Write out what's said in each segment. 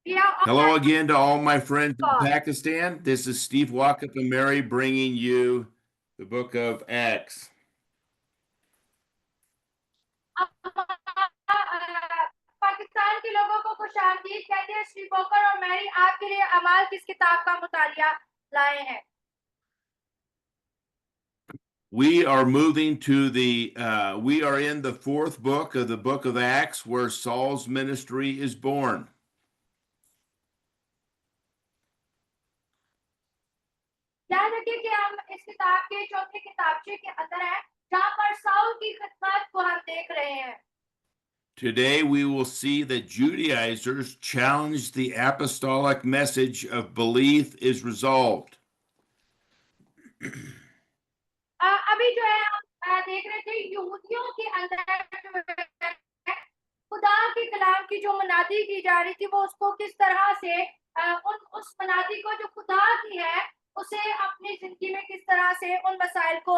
Hello again to all my friends in Pakistan. This is Steve Wakatamari bringing you the book of Acts. Pakistan के लोगों को खुशामदीद कहते हैं। Steve walker और Mary आपके लिए अमाल किस किताब का मुतालिया लाए हैं। We are moving to we are in the fourth book of the book of Acts where Saul's ministry is born. याद रखिए कि हम इस किताब के चौथे किताबचे के अंदर हैं जहां पर साउल की खिदमत को हम देख रहे हैं। Today we will see that Judaizers challenge the apostolic message of belief is resolved. अभी जो है हम देख रहे थे यहूदियों के अंदर जो है खुदा के कलाम की जो मनादी की जा रही थी वो उसको किस तरह से उस मनादी को जो खुदा की है उसे अपनी जिंदगी में किस तरह से उन मसाइल को।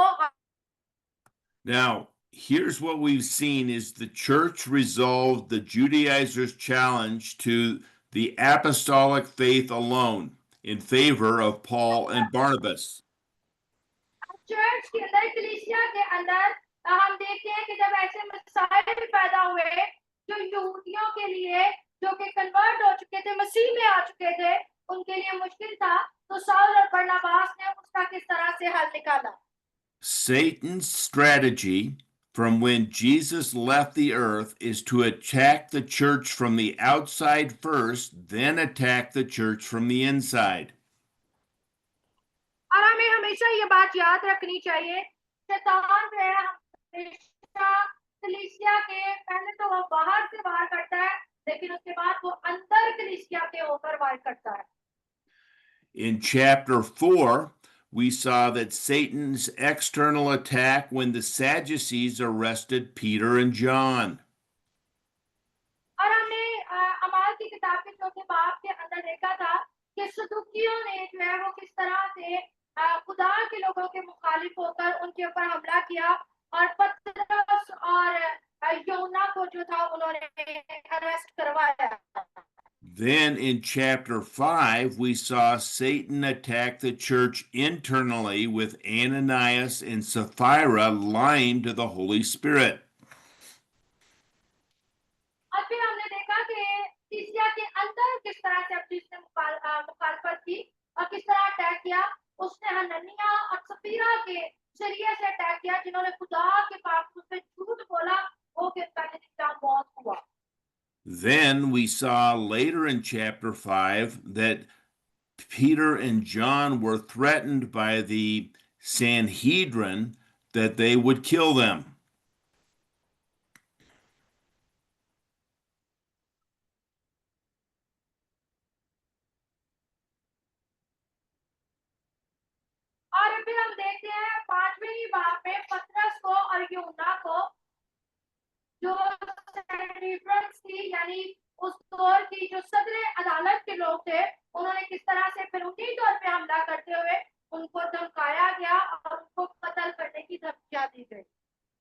Now, here's what we've seen is the church resolved the Judaizers' challenge to the apostolic faith alone in favor of Paul and Barnabas. Church के अंदर कलीसिया के अंदर हम देखते हैं कि जब ऐसे मसाइल पैदा हुए जो यहूदियों के लिए जो कि कन्वर्ट हो चुके थे मसीह में आ चुके थे उनके लिए मुश्किल था तो साउल और बरनबास ने उसका किस तरह से हल निकाला। Satan's strategy from when Jesus left the earth is to attack the church from the outside first, then attack the church from the inside. और हमें हमेशा ये बात याद रखनी चाहिए शैतान जो है हमेशा कलीसिया के पहले तो वो बाहर से वार करता है लेकिन उसके बाद वो अंदर कलीसिया के ऊपर वार करता है। In chapter 4, we saw that Satan's external attack when the Sadducees arrested Peter and John. और हमने अमाल की किताब के चौथे बाब के अंदर देखा था कि सदूकियों ने जो है वो किस तरह से खुदा के लोगों के मुखालिफ होकर उनके ऊपर हमला किया और पतरस और यूहन्ना को जो था उन्होंने अरेस्ट करवाया। Then in chapter 5, we saw Satan attack the church internally with Ananias and Sapphira lying to the Holy Spirit. और फिर हमने देखा कि कलीसिया के अंदर किस तरह से अब जिसने मुखालफत की और किस तरह अटैक किया उसने हनन्याह और सफीरा के जरिए से अटैक किया जिन्होंने खुदा के पाप पे झूठ बोला वो के पहले दिन मौत हुआ। Then we saw later in chapter 5 that Peter and John were threatened by the Sanhedrin that they would kill them. और फिर हम देखते हैं पांचवें ही बाब में पतरस को और यूहन्ना को जो सेनेड्रियंस थी यानी उस दौर की जो सदर अदालत के लोग थे उन्होंने किस तरह से फिर उन्हीं तौर पे हमला करते हुए उनको धमकाया गया और उनको कत्ल करने की धमकियां दी गई।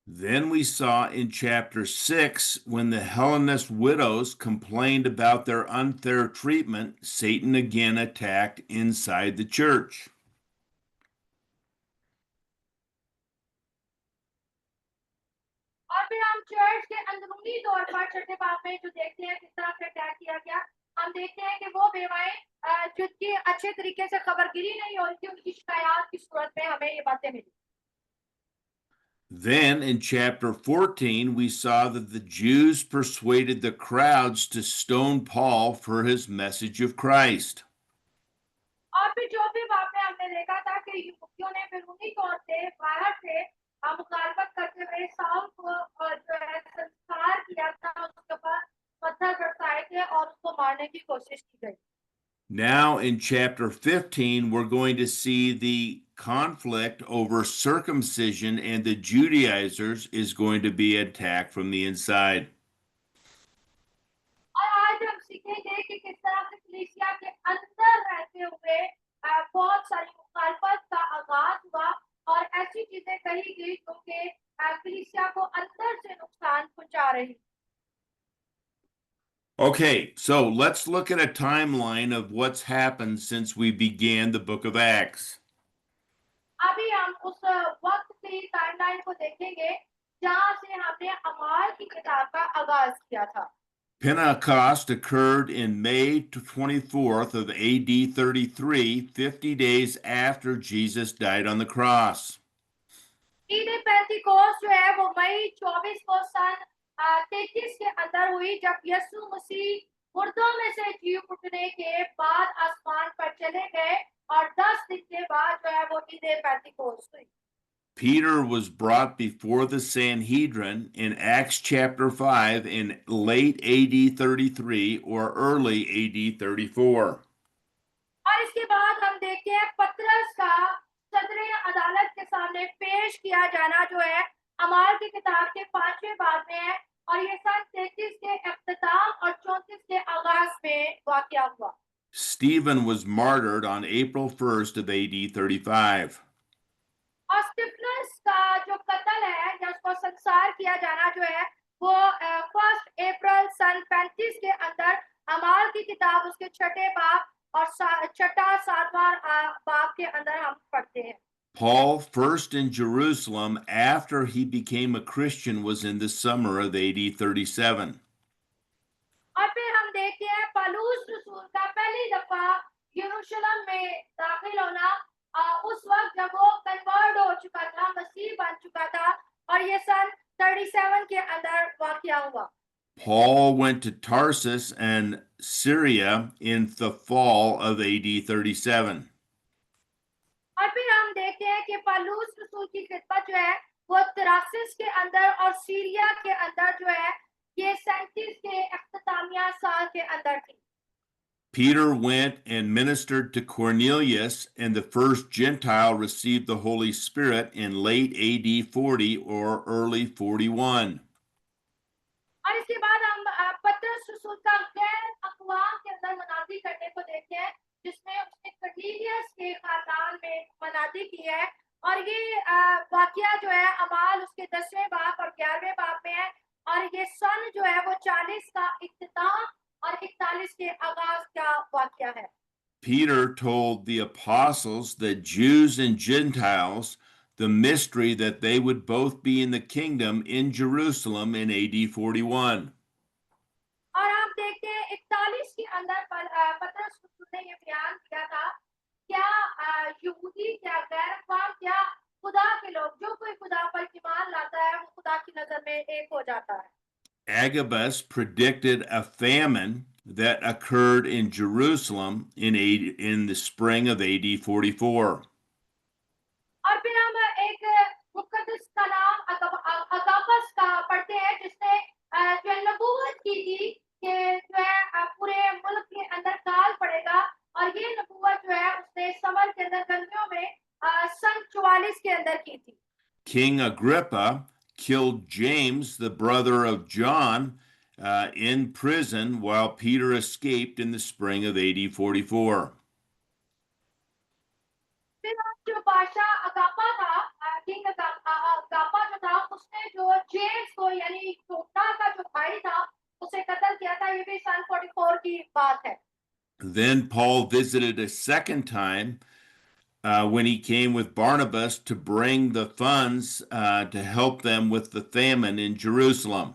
Then we saw in chapter 6 when the Hellenist widows complained about their unfair treatment, Satan again attacked inside the church. और फिर हम चर्च के अंदरूनी तौर पर छठे बाब में जो देखते हैं किस तरह से अटैक किया गया हम देखते हैं कि वो बेवाएं जिनकी अच्छे तरीके से खबरगिरी नहीं हो रही थी उनकी शिकायत की सूरत में हमें ये बातें मिली। Then in chapter 14, we saw that the Jews persuaded the crowds to stone Paul for his message of Christ. और फिर चौथे बाब में हमने देखा था कि यहूदियों ने फिर उन्हीं तौर से बाहर से मुखालफत करते हुए साउल को जो है संस्कार किया था उसके ऊपर पत्थर बरसाए थे और उसको मारने की कोशिश की गई। Now in chapter 15, we're going to see the conflict over circumcision and the Judaizers is going to be attacked from the inside. और आज हम सीखेंगे कि किस तरह से कलीसिया के अंदर रहते हुए बहुत सारी मुखालफत का आगाज हुआ और ऐसी चीजें कही गई जो कि कलीसिया को अंदर से नुकसान पहुंचा रही। Okay, so let's look at a timeline of what's happened since we began the book of Acts. अभी हम उस वक्त की टाइमलाइन को देखेंगे जहां से हमने अमाल की किताब का आगाज किया था। Pentecost occurred in May 24th of AD 33, 50 days after Jesus died on the cross. Eid पेंतिकोस्त जो है वो मई 24 को सन 33 के अंदर हुई, जब यीशु मसीह मुर्दों में से जी उठने के बाद आसमान पर चले गए और 10 दिन के बाद जो है वो ईद पेंतिकोस्त हुई। Peter was brought before the Sanhedrin in Acts chapter 5 in late AD 33 or early AD 34. और इसके बाद हम देखते हैं पतरस का सदरे अदालत के सामने पेश किया जाना जो है अमाल की किताब के 5वें बाब में है, और ये सन 33 के इख्तिताम और 34 के आगाज में वाकया हुआ। Stephen was martyred on April 1st of AD 35. और स्टिफनस का जो कत्ल है या उसको संसार किया जाना जो है वो 1 अप्रैल सन 35 के अंदर अमाल की किताब उसके छठे बाब और छठा सातवां बाब के अंदर हम पढ़ते हैं। Paul, first in Jerusalem after he became a Christian, was in the summer of AD 37. और फिर हम देखते हैं पौलुस रसूल का पहली दफा यरूशलेम में दाखिल होना उस वक्त जब वो कन्वर्ट हो चुका था, मसीह बन चुका था, और ये सन 37 के अंदर वाकया हुआ। Paul went to Tarsus and Syria in the fall of AD 37. और फिर हम देखते हैं कि पौलुस रसूल की खिदमत जो है वो तरासिस के अंदर और सीरिया के अंदर जो है ये 37 के अख्तितामिया साल के अंदर थी। Peter went and ministered to Cornelius, and the first Gentile received the Holy Spirit in late AD 40 or early 41. और इसके बाद हम पतरस रसूल का गैर अक़वाम के अंदर मनादी करने को देखते हैं, जिसमें उसने कर्नेलियस के खानदान में मनादी की है, और ये वाकया जो है अमाल उसके 10वें बाब और 11वें बाब में है, और ये सन जो है वो 40 का इख्तिताम और 41 के आगाज का वाकया है। Peter told the apostles, that Jews and Gentiles, the mystery that they would both be in the kingdom in Jerusalem in AD 41. और आप देखते हैं 41 के अंदर पतरस रसूल ने ये बयान किया था, क्या यहूदी क्या गैर अक़वाम क्या खुदा के लोग, जो कोई खुदा पर ईमान लाता है वो खुदा की नजर में एक हो जाता है। Agabus predicted a famine that occurred in Jerusalem in the spring of AD 44. और फिर हम एक मुकद्दस का नाम अगाबस का पढ़ते हैं, जिसने जो है नबूवत की थी कि जो है पूरे मुल्क के अंदर काल पड़ेगा, और ये नबूवत जो है उसने समर के अंदर गर्मियों में सन 44 के अंदर की थी। King Agrippa killed James, the brother of John, in prison while Peter escaped in the spring of AD 44. फिर जो बादशाह अगापा था, किंग अगापा जो था, उसने जो जेम्स को यानी छोटा का जो भाई था उसे कत्ल किया था। ये भी सन 44 की बात है। Then Paul visited a second time when he came with Barnabas to bring the funds to help them with the famine in Jerusalem.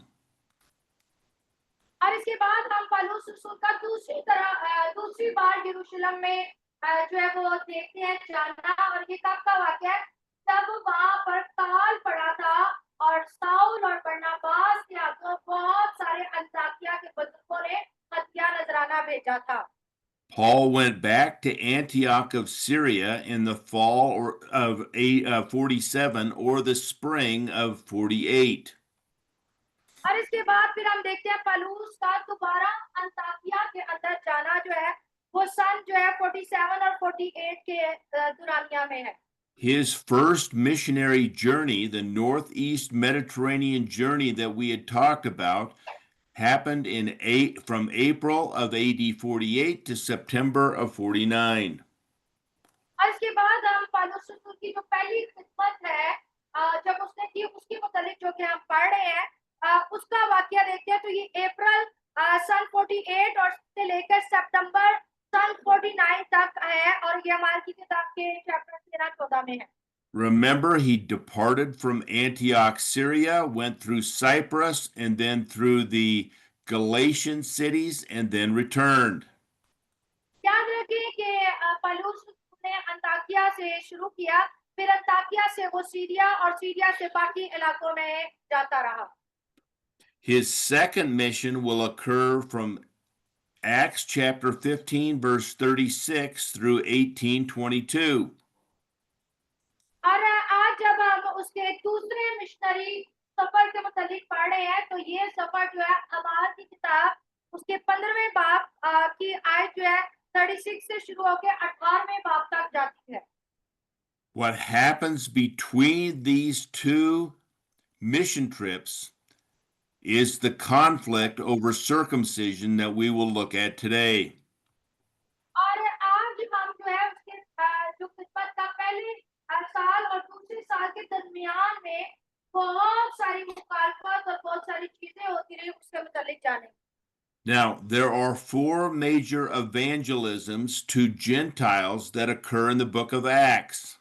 और इसके बाद हम पौलुस रसूल का दूसरी बार यरूशलेम में जो है वो देखते हैं जाना, और ये कब का वाकया है, तब वहां पर काल पड़ा था और साउल और बरनबास के हाथों बहुत सारे अंताकिया के बुजुर्गों ने हत्या नजराना भेजा था। Paul went back to Antioch of Syria in the fall of 47 or the spring of 48. और इसके बाद फिर हम देखते हैं पौलुस का दोबारा अंताकिया के अंदर जाना जो है वो सन जो है 47 और 48 के दुरानिया में है। His first missionary journey, the northeast Mediterranean journey that we had talked about, happened from April of AD 48 to September of 49. और इसके बाद हम पौलुस रसूल की जो पहली खिदमत है जब उसने की उसके मुतालिक जो कि हम पढ़ रहे हैं उसका वाकया देखते हैं, तो ये अप्रैल सन 48 और से लेकर सितंबर सन 49 तक है और ये हमारी की किताब के चैप्टर 13-14 में है। Remember, he departed from Antioch, Syria, went through Cyprus, and then through the Galatian cities, and then returned. याद रखें कि पौलुस ने अंताकिया से शुरू किया, फिर अंताकिया से वो सीरिया और सीरिया से बाकी इलाकों में जाता रहा। His second mission will occur from Acts chapter 15, verse 36 through 18:22. और आज जब हम उसके दूसरे मिशनरी सफर के मुतालिक पढ़ रहे हैं तो ये सफर जो है अमाल की किताब उसके 15वें बाब की आयत जो है 36 से शुरू होकर 18वें बाब तक जाती है। What happens between these two mission trips is the conflict over circumcision that we will look at today. और आज हम जो है उसके जो खिदमत का पहले साल और दूसरे साल के दरमियान में बहुत सारी मुखालफत और बहुत सारी चीजें होती रही उसके मुतालिक जाने। Now, there are four major evangelisms to Gentiles that occur in the book of Acts.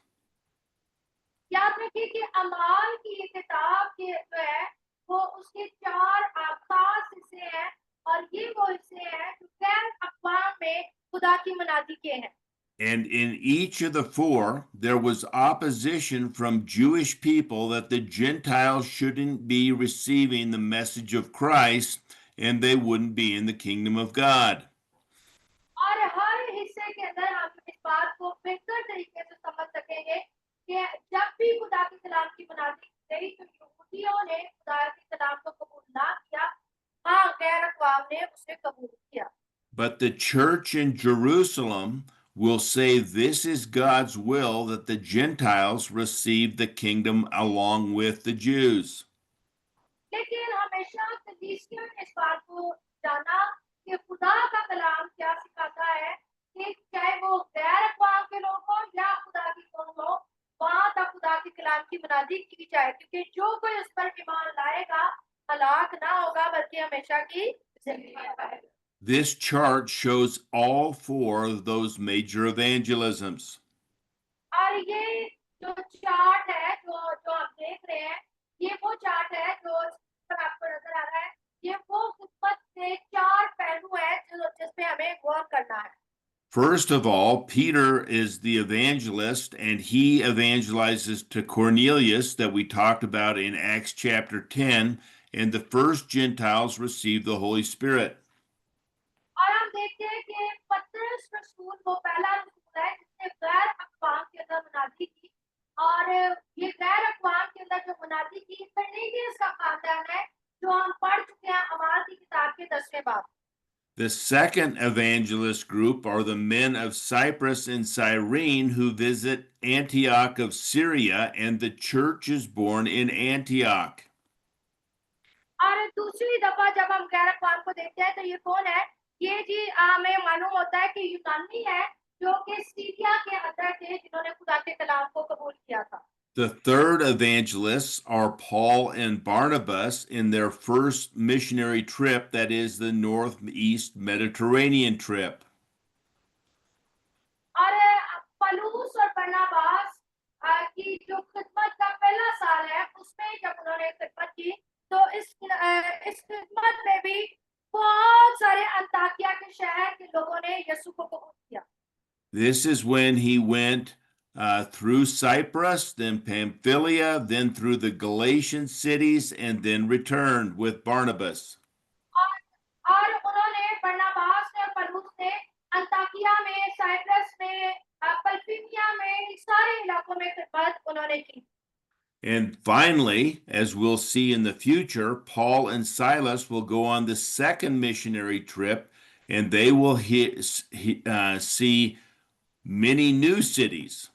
याद रखिए कि अमाल की किताब के जो है वो उसके 4 खास हिस्से हैं और ये वो हिस्से हैं जो गैर अक़वाम में खुदा की मनादी के हैं। And in each of the four, there was opposition from Jewish people that the Gentiles shouldn't be receiving the message of Christ and they wouldn't be in the kingdom of God. और हर हिस्से के अंदर हम इस बात को बेहतर तरीके से समझ सकेंगे कि जब भी खुदा के कलाम की मनादी की गई तो यहूदियों ने खुदा के कलाम को कबूल ना किया, हाँ गैर अक़वाम ने उसे कबूल किया। But the church in Jerusalem will say this is God's will that the Gentiles receive the kingdom along with the Jews. लेकिन हमेशा कलीसिया ने इस बात को जाना कि खुदा का कलाम क्या सिखाता है कि चाहे वो गैर अक़वाम के लोग हों या खुदा की कौम हो, वहां तक खुदा के कलाम की मनादी की जाए, क्योंकि जो कोई उस पर ईमान लाएगा हलाक ना होगा बल्कि हमेशा की जिंदगी पाएगा। This chart shows all four of those major evangelisms. और ये जो चार्ट है जो जो आप देख रहे हैं ये वो चार्ट है जो इस पर आपको नजर आ रहा है, ये वो खिदमत के 4 पहलू है जिसपे हमें गौर करना है। First of all, Peter is the evangelist, and he evangelizes to Cornelius, that we talked about in Acts chapter 10, and the first Gentiles received the Holy Spirit. और हम देखते हैं कि पतरस रसूल वो पहला रसूल है जिसने गैर अक़वाम के अंदर मनादी की, और ये गैर अक़वाम के अंदर जो मनादी की कर्नेलियस का खानदान है जो हम पढ़ चुके हैं अमाल की किताब के 10वें बाब। The second evangelist group are the men of Cyprus and Cyrene who visit Antioch of Syria, and the church is born in Antioch. और दूसरी दफा जब हम गैर अक़वाम को देखते हैं तो ये कौन है, ये जी हमें मालूम होता है कि यूनानी है जो कि सीरिया के अंदर थे जिन्होंने खुदा के कलाम को कबूल किया था। The third evangelists are Paul and Barnabas in their first missionary trip, that is the Northeast Mediterranean trip. और पौलुस और बरनबास की जो खिदमत का पहला साल है उसमें जब उन्होंने खिदमत की तो इस खिदमत में भी बहुत सारे अंताकिया के शहर के लोगों ने यीशु को कबूल किया। This is when he went through Cyprus, then Pamphylia, then through the Galatian cities, and then returned with Barnabas. और उन्होंने बरनबास ने और पौलुस ने अंताकिया में, साइप्रस में, पम्फिलिया में, सारे इलाकों में खिदमत उन्होंने की। And finally, as we'll see in the future, Paul and Silas will go on the second missionary trip, and they will see many new cities.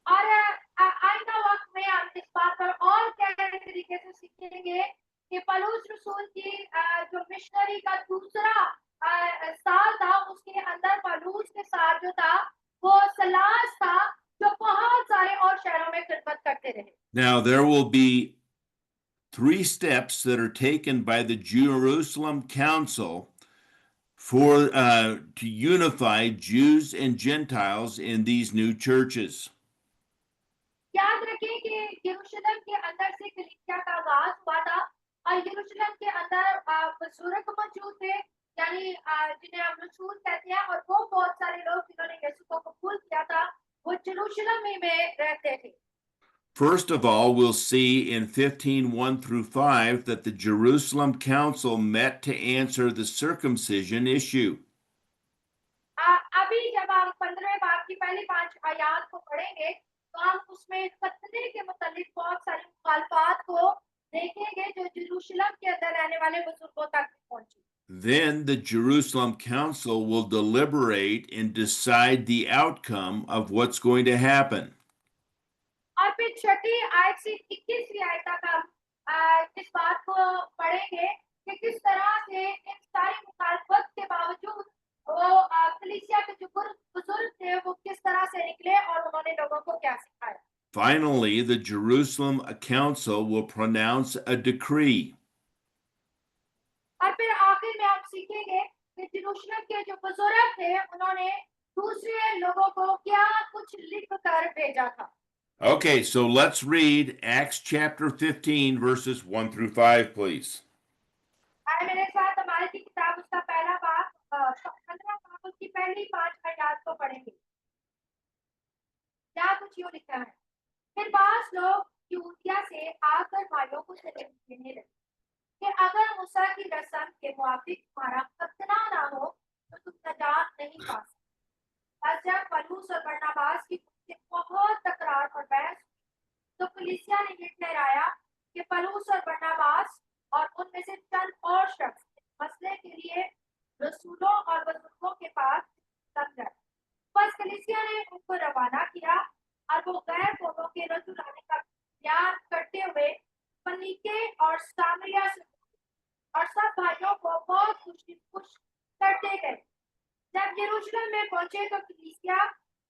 और आइंदा वक्त में हम इस बात पर और गहरे तरीके से सीखेंगे कि पौलुस रसूल की जो मिशनरी का दूसरा साल था उसके अंदर पौलुस के साथ जो था वो सलास था जो बहुत सारे और शहरों में खिदमत करते रहे। Now, there will be three steps that are taken by the Jerusalem Council to unify Jews and Gentiles in these new churches. याद रखें कि यरूशलेम के अंदर से कलीसिया का आगाज हुआ था और यरूशलेम के अंदर बुजुर्ग मौजूद थे, यानी जिन्हें हम रसूल कहते हैं, और वो बहुत सारे लोग जिन्होंने यीशु को कबूल किया था, वो यरूशलेम ही में रहते थे। First of all, we'll see in 15:1 through 5 that the Jerusalem Council met to answer the circumcision issue. अभी जब हम 15वें बाब की पहली 5 आयत को पढ़ेंगे तो हम उसमें खतने के मुतालिक बहुत सारी मुखालफात को देखेंगे जो यरूशलेम के अंदर रहने वाले बुजुर्गों तक पहुंची। Then the Jerusalem Council will deliberate and decide the outcome of what's going to happen. और फिर छठी आयत से 21वीं आयत तक हम इस बात को पढ़ेंगे कि किस तरह से इन सारी मुखालफत के बावजूद वो कलीसिया के जो बुजुर्ग थे वो किस तरह से निकले और उन्होंने लोगों को क्या सिखाया। Finally, the Jerusalem Council will pronounce a decree. और फिर आखिर में हम सीखेंगे कि यरूशलेम के जो बुजुर्ग थे उन्होंने दूसरे लोगों को क्या कुछ लिख कर भेजा था। Okay, so let's read Acts chapter 15, verses 1 through 5, please. आए मेरे साथ हमारी की किताब उसका पहला बाब 15 बाब उसकी पहली 5 आयत को पढ़ेंगे। क्या कुछ यूं लिखा है। फिर बास लोग यहूदिया से आकर भाइयों को सलाह देने लगे कि अगर मूसा की रस्म के मुताबिक तुम्हारा खतना ना हो तो तुम नजात नहीं पा सकते। जब पौलुस और बरनबास की उनसे बहुत तकरार और बहस तो कलीसिया ने ये ठहराया कि पौलुस और बरनबास और उनमें से चंद और शख्स मसले के लिए रसूलों और बुजुर्गों के पास लग गए। बस कलीसिया ने उनको रवाना किया और वो गैर कौमों के रसूल आने का बयान करते हुए फनीके और सामरिया से और सब भाइयों को बहुत खुश करते गए। जब यरूशलेम में पहुंचे तो कलीसिया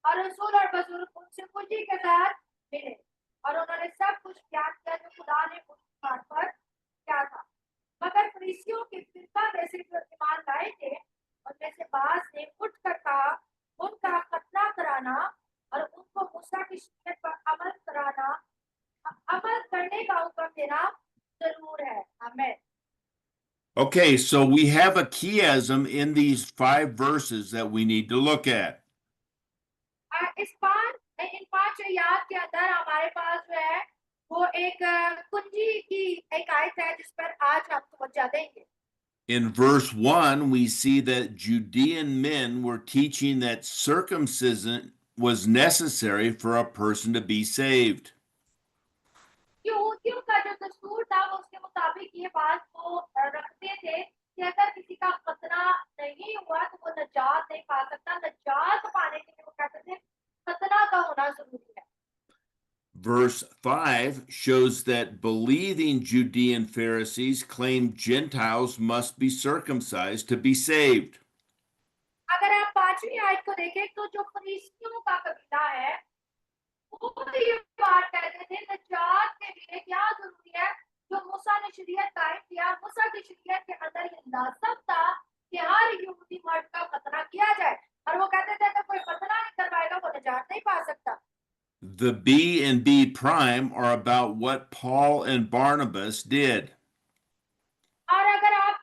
और रसूल और बुजुर्ग उनसे खुशी के साथ मिले और उन्होंने सब कुछ बयान किया जो खुदा ने उनकी बात पर किया था। मगर फरीसियों की फिरका में से जो ईमान लाए थे उनमें से बास ने उठकर कहा उनका खतना कराना और उनको मूसा की शरीयत पर अमल करने का हुक्म देना जरूर है। आमीन। Okay, so we have a chiasm in these 5 verses that we need to look at. इन 5 आयत के अंदर हमारे पास जो है वो एक कुंजी की एक आयत है जिस पर आज हम तवज्जो देंगे। In verse 1, we see that Judean men were teaching that circumcision was necessary for a person to be saved. यहूदियों का जो दस्तूर था वो उसके मुताबिक ये बात को रखते थे कि अगर किसी का खतना नहीं हुआ तो वो नजात नहीं पा सकता। नजात पाने के लिए वो कहते थे खतना का होना जरूरी है। Verse 5 shows that believing Judean Pharisees claimed Gentiles must be circumcised to be saved. अगर आप 5वीं आयत को देखें तो जो फरीसियों का कबीला है वो ये बात कहते थे नजात के लिए क्या जरूरी है। जो मूसा ने शरीयत कायम किया, मूसा की शरीयत के अंदर ये लाजम था कि हर यहूदी मर्द का खतना किया जाए और वो कहते थे अगर कोई खतना नहीं करवाएगा वो नजात नहीं पा सकता। The B and B prime are about what Paul and Barnabas did. और अगर आप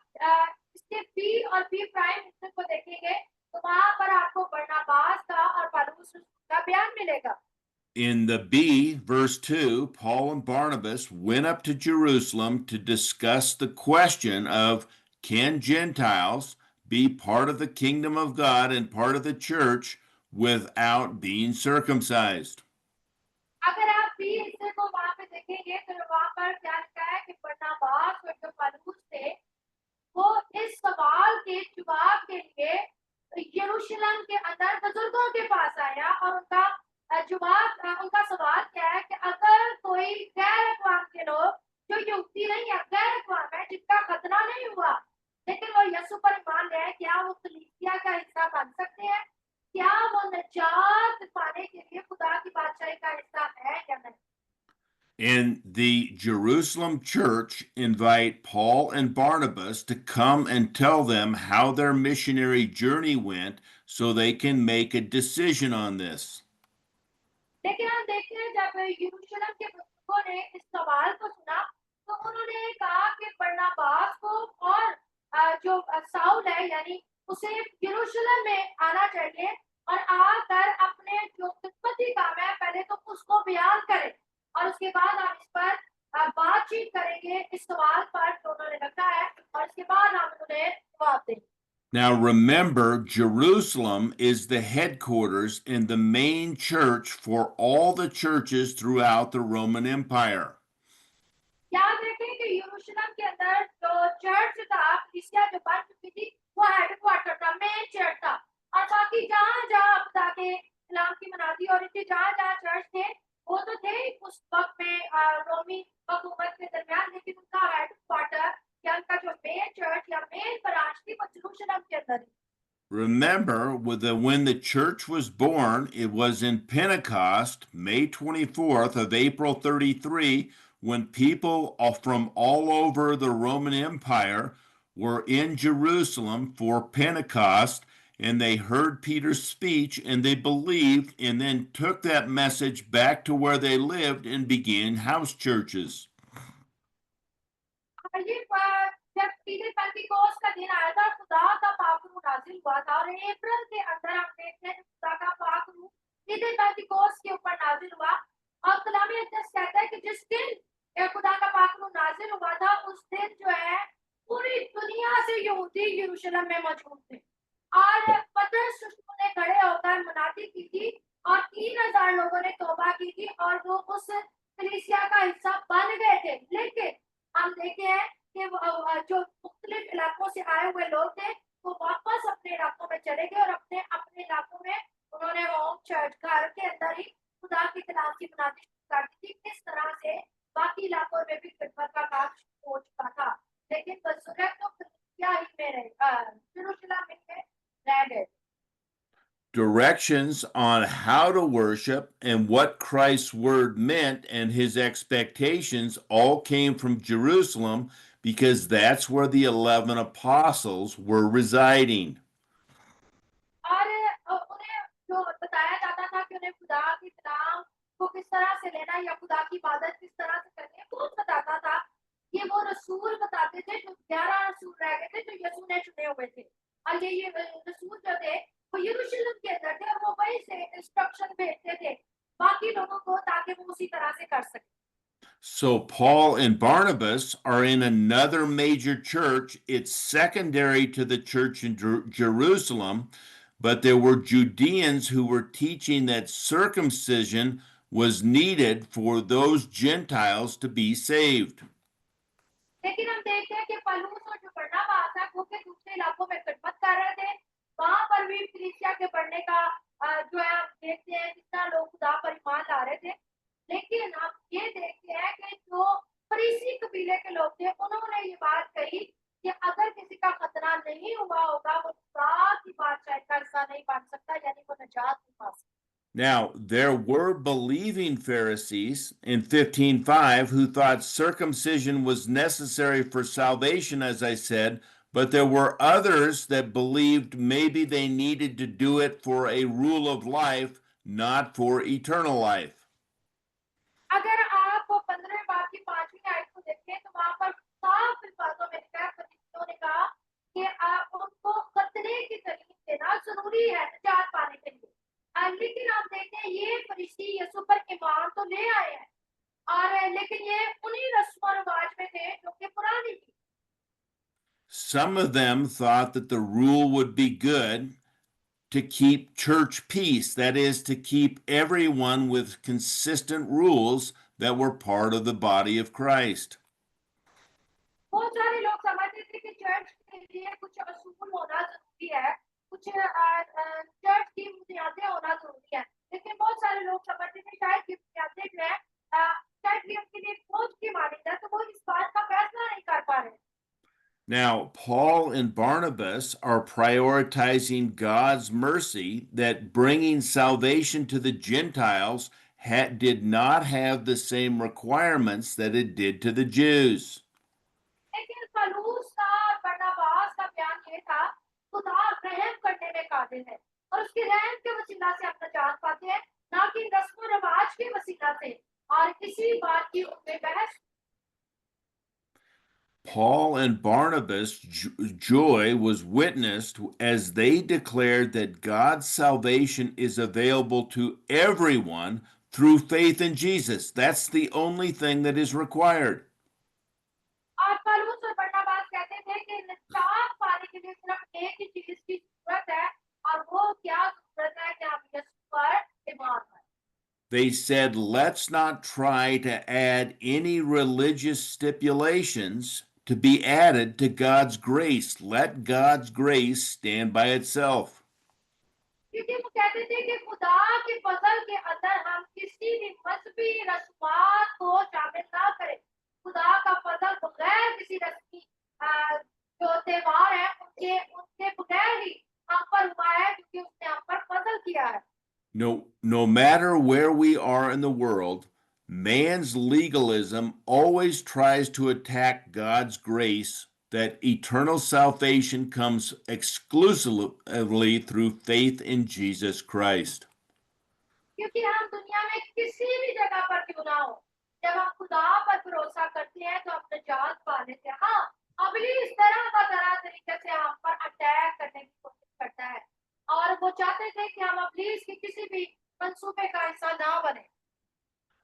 इसके बी और बी प्राइम हिस्से को देखेंगे तो वहां पर आपको बरनबास का और पौलुस का बयान मिलेगा। In the B, verse 2, Paul and Barnabas went up to Jerusalem to discuss the question of can Gentiles be part of the kingdom of God and part of the church without being circumcised? अगर आप B हिस्से को वहां पे देखेंगे तो वहां पर क्या लिखा है कि बरनबास और जो पौलुस थे वो इस सवाल के जवाब के लिए यरूशलेम के अंदर बुजुर्गों के पास आया और उनका जवाब उनका सवाल क्या है कि अगर कोई गैर अक़वाम के लोग जो यहूदी नहीं है, गैर अक़वाम है जिनका खतना नहीं हुआ लेकिन वो यीशु पर ईमान ले आए, क्या वो कलीसिया का हिस्सा बन सकते हैं? क्या वो नजात पाने के लिए खुदा की बादशाही का हिस्सा है या नहीं? And the Jerusalem church invite Paul and Barnabas to come and tell them how their missionary journey went so they can make a decision on this. लेकिन हम देखते हैं जब यरूशलेम के बुजुर्गों ने इस सवाल को सुना तो उन्होंने कहा कि बरनबास को और जो साउल है यानी उसे यरूशलेम में आना चाहिए और आकर अपने जो तिब्बती काम है पहले तो उसको बयान करें और उसके बाद हम इस पर बातचीत करेंगे इस सवाल पर जो उन्होंने रखा है और इसके बाद हम उन्हें जवाब देंगे. Now remember, Jerusalem is the headquarters and the main church for all the churches throughout the Roman Empire. याद रखें कि यरूशलेम के अंदर जो चर्च था कलीसिया जो बन चुकी थी वो हेडक्वार्टर था मेन चर्च था और बाकी जहाँ जहाँ खुदा के कलाम की मनादी हो रही थी जहाँ जहाँ चर्च थे वो तो थे उस वक्त में रोमी हुकूमत के दरमियान लेकिन उनका हेडक्वार्टर या उनका जो मेन चर्च या मेन ब्रांच थी वो यरूशलेम के अंदर थी. Remember, when the church was born, it was in Pentecost, May 24th of April 33, when people from all over the Roman Empire were in Jerusalem for Pentecost, and they heard Peter's speech and they believed and then took that message back to where they lived and began house churches. ये जब पीले Pentecost का दिन आया था खुदा का पाकरू नाजिल हुआ था और अप्रैल के अंदर हम देखते हैं खुदा का पाकरू पीले पेंटिकोस्ट के ऊपर नाजिल हुआ और कलाम मुकद्दस कहता है कि जिस दिन खुदा का पाकरू नाजिल हुआ था उस दिन जो है पूरी दुनिया से यहूदी यरूशलेम में मौजूद थे और पतरस ने खड़े होकर मुनादी की थी और 3000 लोगों ने तौबा की थी और वो उस कलीसिया का हिस्सा बन गए थे. लेकिन हम देखते हैं कि जो मुख्तलिफ इलाकों से आए हुए लोग थे वो वापस अपने इलाकों में चले गए और अपने अपने इलाकों में उन्होंने होम चर्च घर के अंदर ही खुदा की कलाम की बुनियादी कर दी थी. किस तरह से बाकी इलाकों में भी खिदमत का काम शुरू हो चुका था लेकिन बजुर्ग तो कलीसिया ही में रहे यरूशलेम में रह गए. Directions on how to worship and what Christ's word meant and his expectations all came from Jerusalem because that's where the 11 apostles were residing. और उन्हें जो बताया जाता था कि उन्हें खुदा के कलाम को किस तरह से लेना या खुदा की इबादत किस तरह से करनी है कौन बताता था. ये वो रसूल बताते थे जो 11 रसूल रह गए थे जो यीशु ने चुने हुए थे और ये रसूल जो थे वो यरूशलेम के अंदर थे और वो वहीं से इंस्ट्रक्शन भेजते थे बाकी लोगों को ताकि वो उसी तरह से कर सके. So Paul and Barnabas are in another major church. It's secondary to the church in Jerusalem, but there were Judeans who were teaching that circumcision was needed for those Gentiles to be saved. लेकिन हम देखते हैं कि पौलुस और जो बरनबास है वो के दूसरे इलाकों में खिदमत कर रहे थे वहां पर भी कलीसिया के बढ़ने का जो है हम देखते हैं कितना लोग खुदा पर ईमान ला रहे थे. लेकिन हम ये देखते हैं कि जो फरीसी कबीले के लोग थे उन्होंने ये बात कही कि अगर किसी का खतना नहीं हुआ होगा वो खुदा की बादशाही का हिस्सा नहीं बन सकता यानी वो निजात नहीं पा सकता. Now, there were believing Pharisees in 15:5 who thought circumcision was necessary for salvation, as I said, but there were others that believed maybe they needed to do it for a rule of life, not for eternal life. अगर आप 15वें बाब की 5वीं आयत को देखें तो वहां पर साफ अल्फाजों में लिखा है फरीसियों ने कहा कि आप उनको खतने की तालीम देना जरूरी है निजात पाने के लिए. लेकिन आप देखते हैं ये फरीसी यीशु पर ईमान तो ले आए हैं और लेकिन ये उन्हीं रस्म रिवाज में थे जो कि पुरानी थी. Some of them thought that the rule would be good to keep church peace, that is, to keep everyone with consistent rules that were part of the body of Christ. बहुत सारे लोग समझते थे कि चर्च के लिए कुछ असूल होना जरूरी है कुछ चर्च की बुनियादें होना जरूरी है लेकिन बहुत सारे लोग समझते थे शायद ये बुनियादें जो है शायद ये उनके लिए बोझ की मानी जाए तो वो इस बात का फैसला नहीं कर पा रहे. Now, Paul and Barnabas are prioritizing God's mercy that bringing salvation to the Gentiles did not have the same requirements that it did to the Jews. लेकिन पौलुस का और बरनबास का बयान ये था, खुदा रहम करने में काबिल है और उसकी रहम के वसीला से हम निजात पाते हैं, ना कि रस्म रिवाज के वसीला से। और इसी बात की उनमें बहस। Paul and Barnabas' joy was witnessed as they declared that God's salvation is available to everyone through faith in Jesus. That's the only thing that is required. और पौलुस और बरनबास कहते थे कि निजात पाने के लिए सिर्फ एक ही चीज की जरूरत है, और वो क्या जरूरत है कि हम यीशु पर ईमान लाएं। They said, let's not try to add any religious stipulations to be added to God's grace. Let God's grace stand by itself. क्योंकि वो कहते थे कि खुदा के फजल के अंदर हम किसी भी मजहबी रस्मात को शामिल ना करें। खुदा का फजल बगैर किसी रस्मी जो त्योहार है उनके उनके बगैर ही हम पर हुआ है, क्योंकि उसने हम पर फजल किया है। No matter where we are in the world, man's legalism always tries to attack God's grace, that eternal salvation comes exclusively through faith in Jesus Christ. क्योंकि हम दुनिया में किसी भी जगह पर क्यों ना हो, जब हम खुदा पर भरोसा करते हैं तो हम निजात पा लेते हैं। हाँ, अगली इस तरह तरीके से हम पर अटैक करने की कोशिश करता है, और वो चाहते थे कि हम अबलीस की किसी भी मंसूबे का हिस्सा ना बने।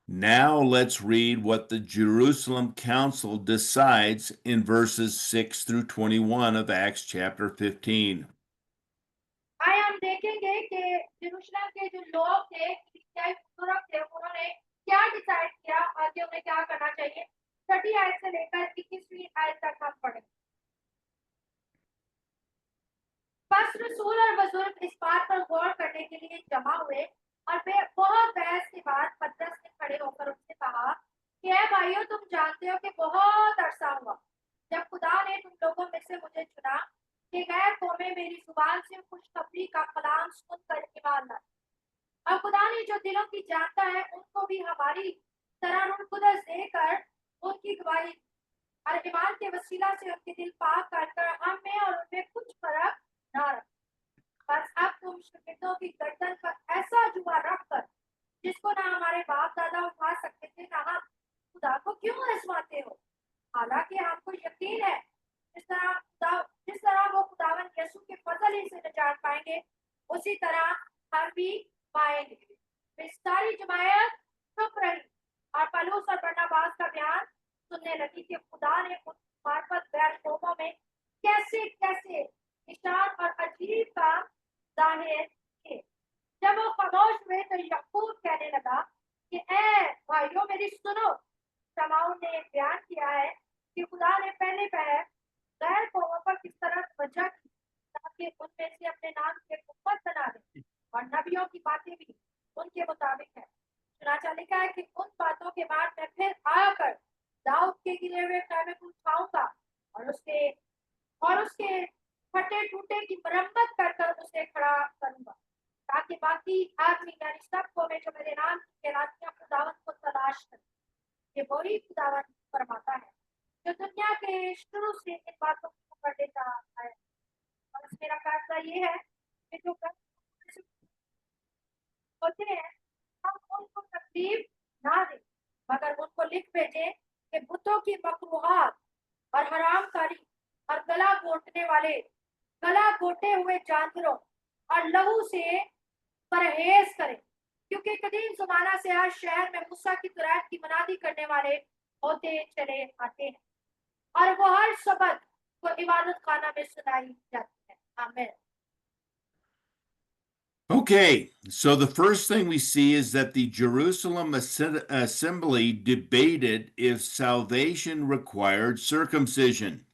Now let's read what the Jerusalem Council decides in verses 6 through 21 of Acts chapter 15. आइए हम देखेंगे कि यरूशलेम के जो लोग थे, उन्होंने क्या डिसाइड किया, आगे उन्हें क्या करना चाहिए। 30 आयत से लेकर 21वीं आयत तक हम पढ़ेंगे। बस रसूल और बुजुर्ग इस बात पर गौर करने के लिए जमा हुए, और वे बहुत बहस के बाद पतरस ने खड़े होकर उनसे कहा कि ऐ भाइयों, तुम जानते हो कि बहुत अरसा हुआ जब खुदा ने तुम लोगों में से मुझे चुना कि गैर कौमें मेरी जुबान से खुशखबरी का कलाम सुनकर ईमान लाए। और खुदा ने जो दिलों की जानता है उनको भी हमारी तरह रूह कुदस देकर उनकी गवाही और ईमान के वसीला से उनके दिल पाक कर हम में और उनमें कुछ फर्क ना रख। बस अब तुम शागिर्दों की गर्दन पर ऐसा जुआ रखकर, जिसको ना हमारे बाप दादा उठा सकते थे, ना हम खुदा को क्यों आजमाते हो। हालांकि हमको यकीन है जिस तरह वो खुदावन यीशु के फजल ही से निजात पाएंगे, उसी तरह हम भी पाएंगे। वे सारी जमायत चुप रही और पौलुस और बरनबास का बयान सुनने लगी कि खुदा ने उन मार्फत गैर कौमों में कैसे कैसे निशान और अजीब काम जाहिर किए। जब वो खामोश हुए तो याकूब कहने लगा कि ऐ भाइयों, मेरी सुनो। शमाउन ने बयान किया है कि खुदा ने पहले पहल गैर कौमों पर किस तरह तवज्जो की, ताकि उनमें से अपने नाम के उम्मत बना दे, और नबियों की बातें भी उनके मुताबिक है। चुनाचा लिखा है कि उन बातों के बाद मैं फिर आकर दाऊद के गिरे हुए खाने को उठाऊंगा और उसके फटे टूटे की मरम्मत कर उसे खड़ा करूंगा, ताकि बाकी आदमी यानी सब को में जो मेरे नाम के रास्ते खुदावन को तलाश करें। ये वही खुदावन फरमाता है जो दुनिया के शुरू से इन बातों को कर देता है। और मेरा फैसला ये है कि जो होते हैं हम उनको तकलीफ ना दें, मगर उनको लिख भेजें कि बुतों की मकरूहात और हरामकारी और गला घोटे हुए जानवरों और लहू से परहेज करें, क्योंकि कदीम जमाना से हर शहर में मूसा की तुरैत की मनादी करने वाले होते चले आते हैं, और वो हर सबत को इबादत खाना में सुनाई जाती है। आमीन। Okay, so the first thing we see is that the Jerusalem assembly debated if salvation required circumcision.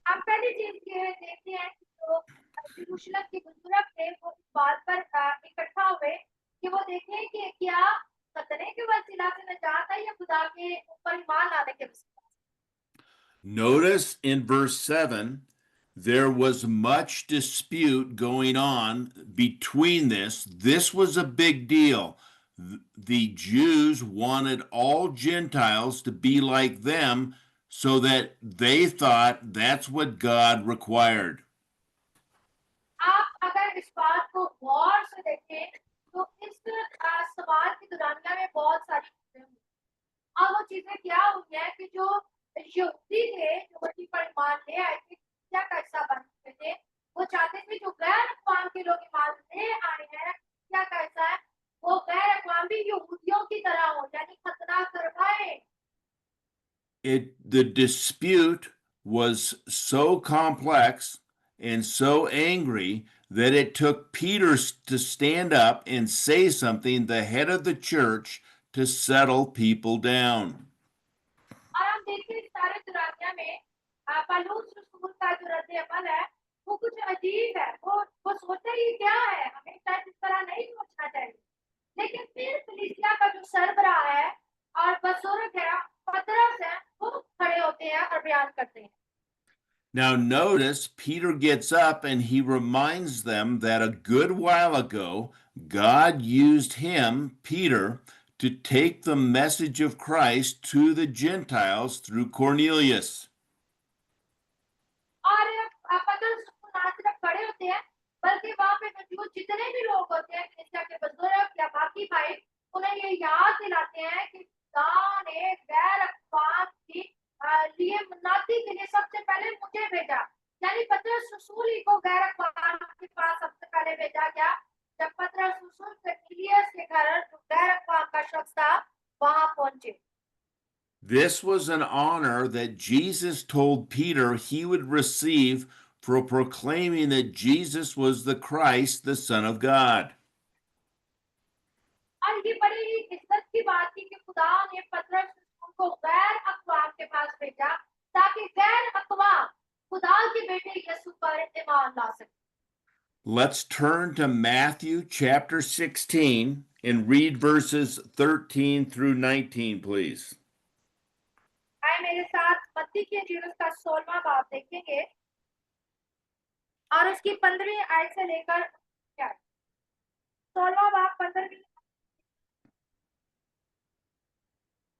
हम पहली चीज ये देखते हैं कि जो यरूशलेम के बुजुर्ग थे वो इस बात पर इकट्ठा हुए कि वो देखें कि क्या खतरे के वसीला से निजात है या खुदा के ऊपर ईमान लाने के वसीला से। Notice in verse 7, there was much dispute going on between this. This was a big deal. the Jews wanted all Gentiles to be like them so that they thought that's what God required. आप अगर इस बात को गौर से देखें तो इस सवाल की दुनिया में बहुत सारी चीजें हुई। अब वो चीजें क्या हुई है कि जो यहूदी थे जो वही पर ईमान ले आए थे क्या का हिस्सा बन चुके थे, वो चाहते थे जो गैर अक़वाम के लोग ईमान ले आए हैं क्या का हिस्सा है, वो गैर अक़वाम भी यहूदियों की तरह हो, यानी खतना करवाए। The dispute was so complex and so angry that it took Peter to stand up and say something, the head of the church, to settle people down. और हम देखते हैं सारे दुनिया में पौलुस रसूल का जो रद्द अमल है वो कुछ अजीब है। वो सोचते ही क्या है, हमें शायद इस तरह नहीं सोचना चाहिए, लेकिन फिर कलीसिया का जो सरबराह है और बुजुर्ग है पतरस है वो खड़े होते हैं और बयान करते हैं। Now, notice Peter gets up and he reminds them that a good while ago, God used him, Peter, to take the message of Christ to the Gentiles through Cornelius. और पतरस ना सिर्फ खड़े होते हैं बल्कि वहां पे मौजूद जितने भी लोग होते हैं कलीसिया के बुजुर्ग या बाकी भाई उन्हें ये याद दिलाते हैं कि खुदा ने गैर अक़वाम की लिए मुनादी के लिए सबसे पहले मुझे भेजा, यानी पतरस रसूल ही को गैर अक़वाम के पास सबसे पहले भेजा गया जब पतरस रसूल कर्नेलियस के घर जो गैर अक़वाम का शख्स था वहां पहुंचे। This was an honor that Jesus told Peter he would receive for proclaiming that Jesus was the Christ, the Son of God. और ये बड़ी ही इज्जत की बात थी कि खुदा ने पतरस को गैर अक़वाम के पास भेजा ताकि गैर अक़वाम खुदा के बेटे यीशु पर ईमान ला सके। Let's turn to Matthew chapter 16 and read verses 13 through 19, please. आए मेरे साथ मत्ती के इंजील का 16वां बाब देखेंगे और उसकी 15वीं आयत से लेकर 16वां बाब 15वीं।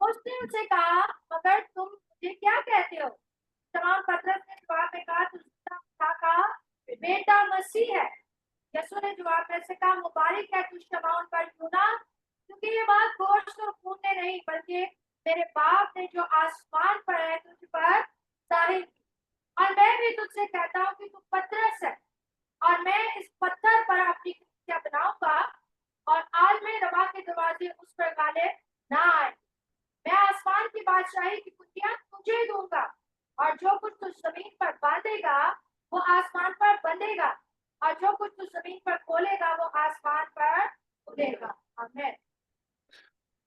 उसने उनसे कहा मगर तुम मुझे क्या कहते हो? तमाम पतरस ने जवाब में कहा तुझे कहा बेटा मसीह है। यीशु ने जवाब में से कहा मुबारक है तू शमौन पर यूना, क्योंकि ये बात गोश्त और खून ने नहीं बल्कि मेरे बाप ने जो आसमान पर है तुझ पर जाहिर की। और मैं भी तुझसे कहता हूँ कि तू पतरस है और मैं इस पत्थर पर अपनी कलीसिया बनाऊंगा और आज में रवा के दरवाजे उस पर गाले ना आए। मैं आसमान की बादशाही की कुंजियां तुझे दूंगा और जो कुछ तू जमीन पर बांधेगा वो आसमान पर बंधेगा और जो कुछ तू जमीन पर खोलेगा वो आसमान पर खुलेगा। आमीन।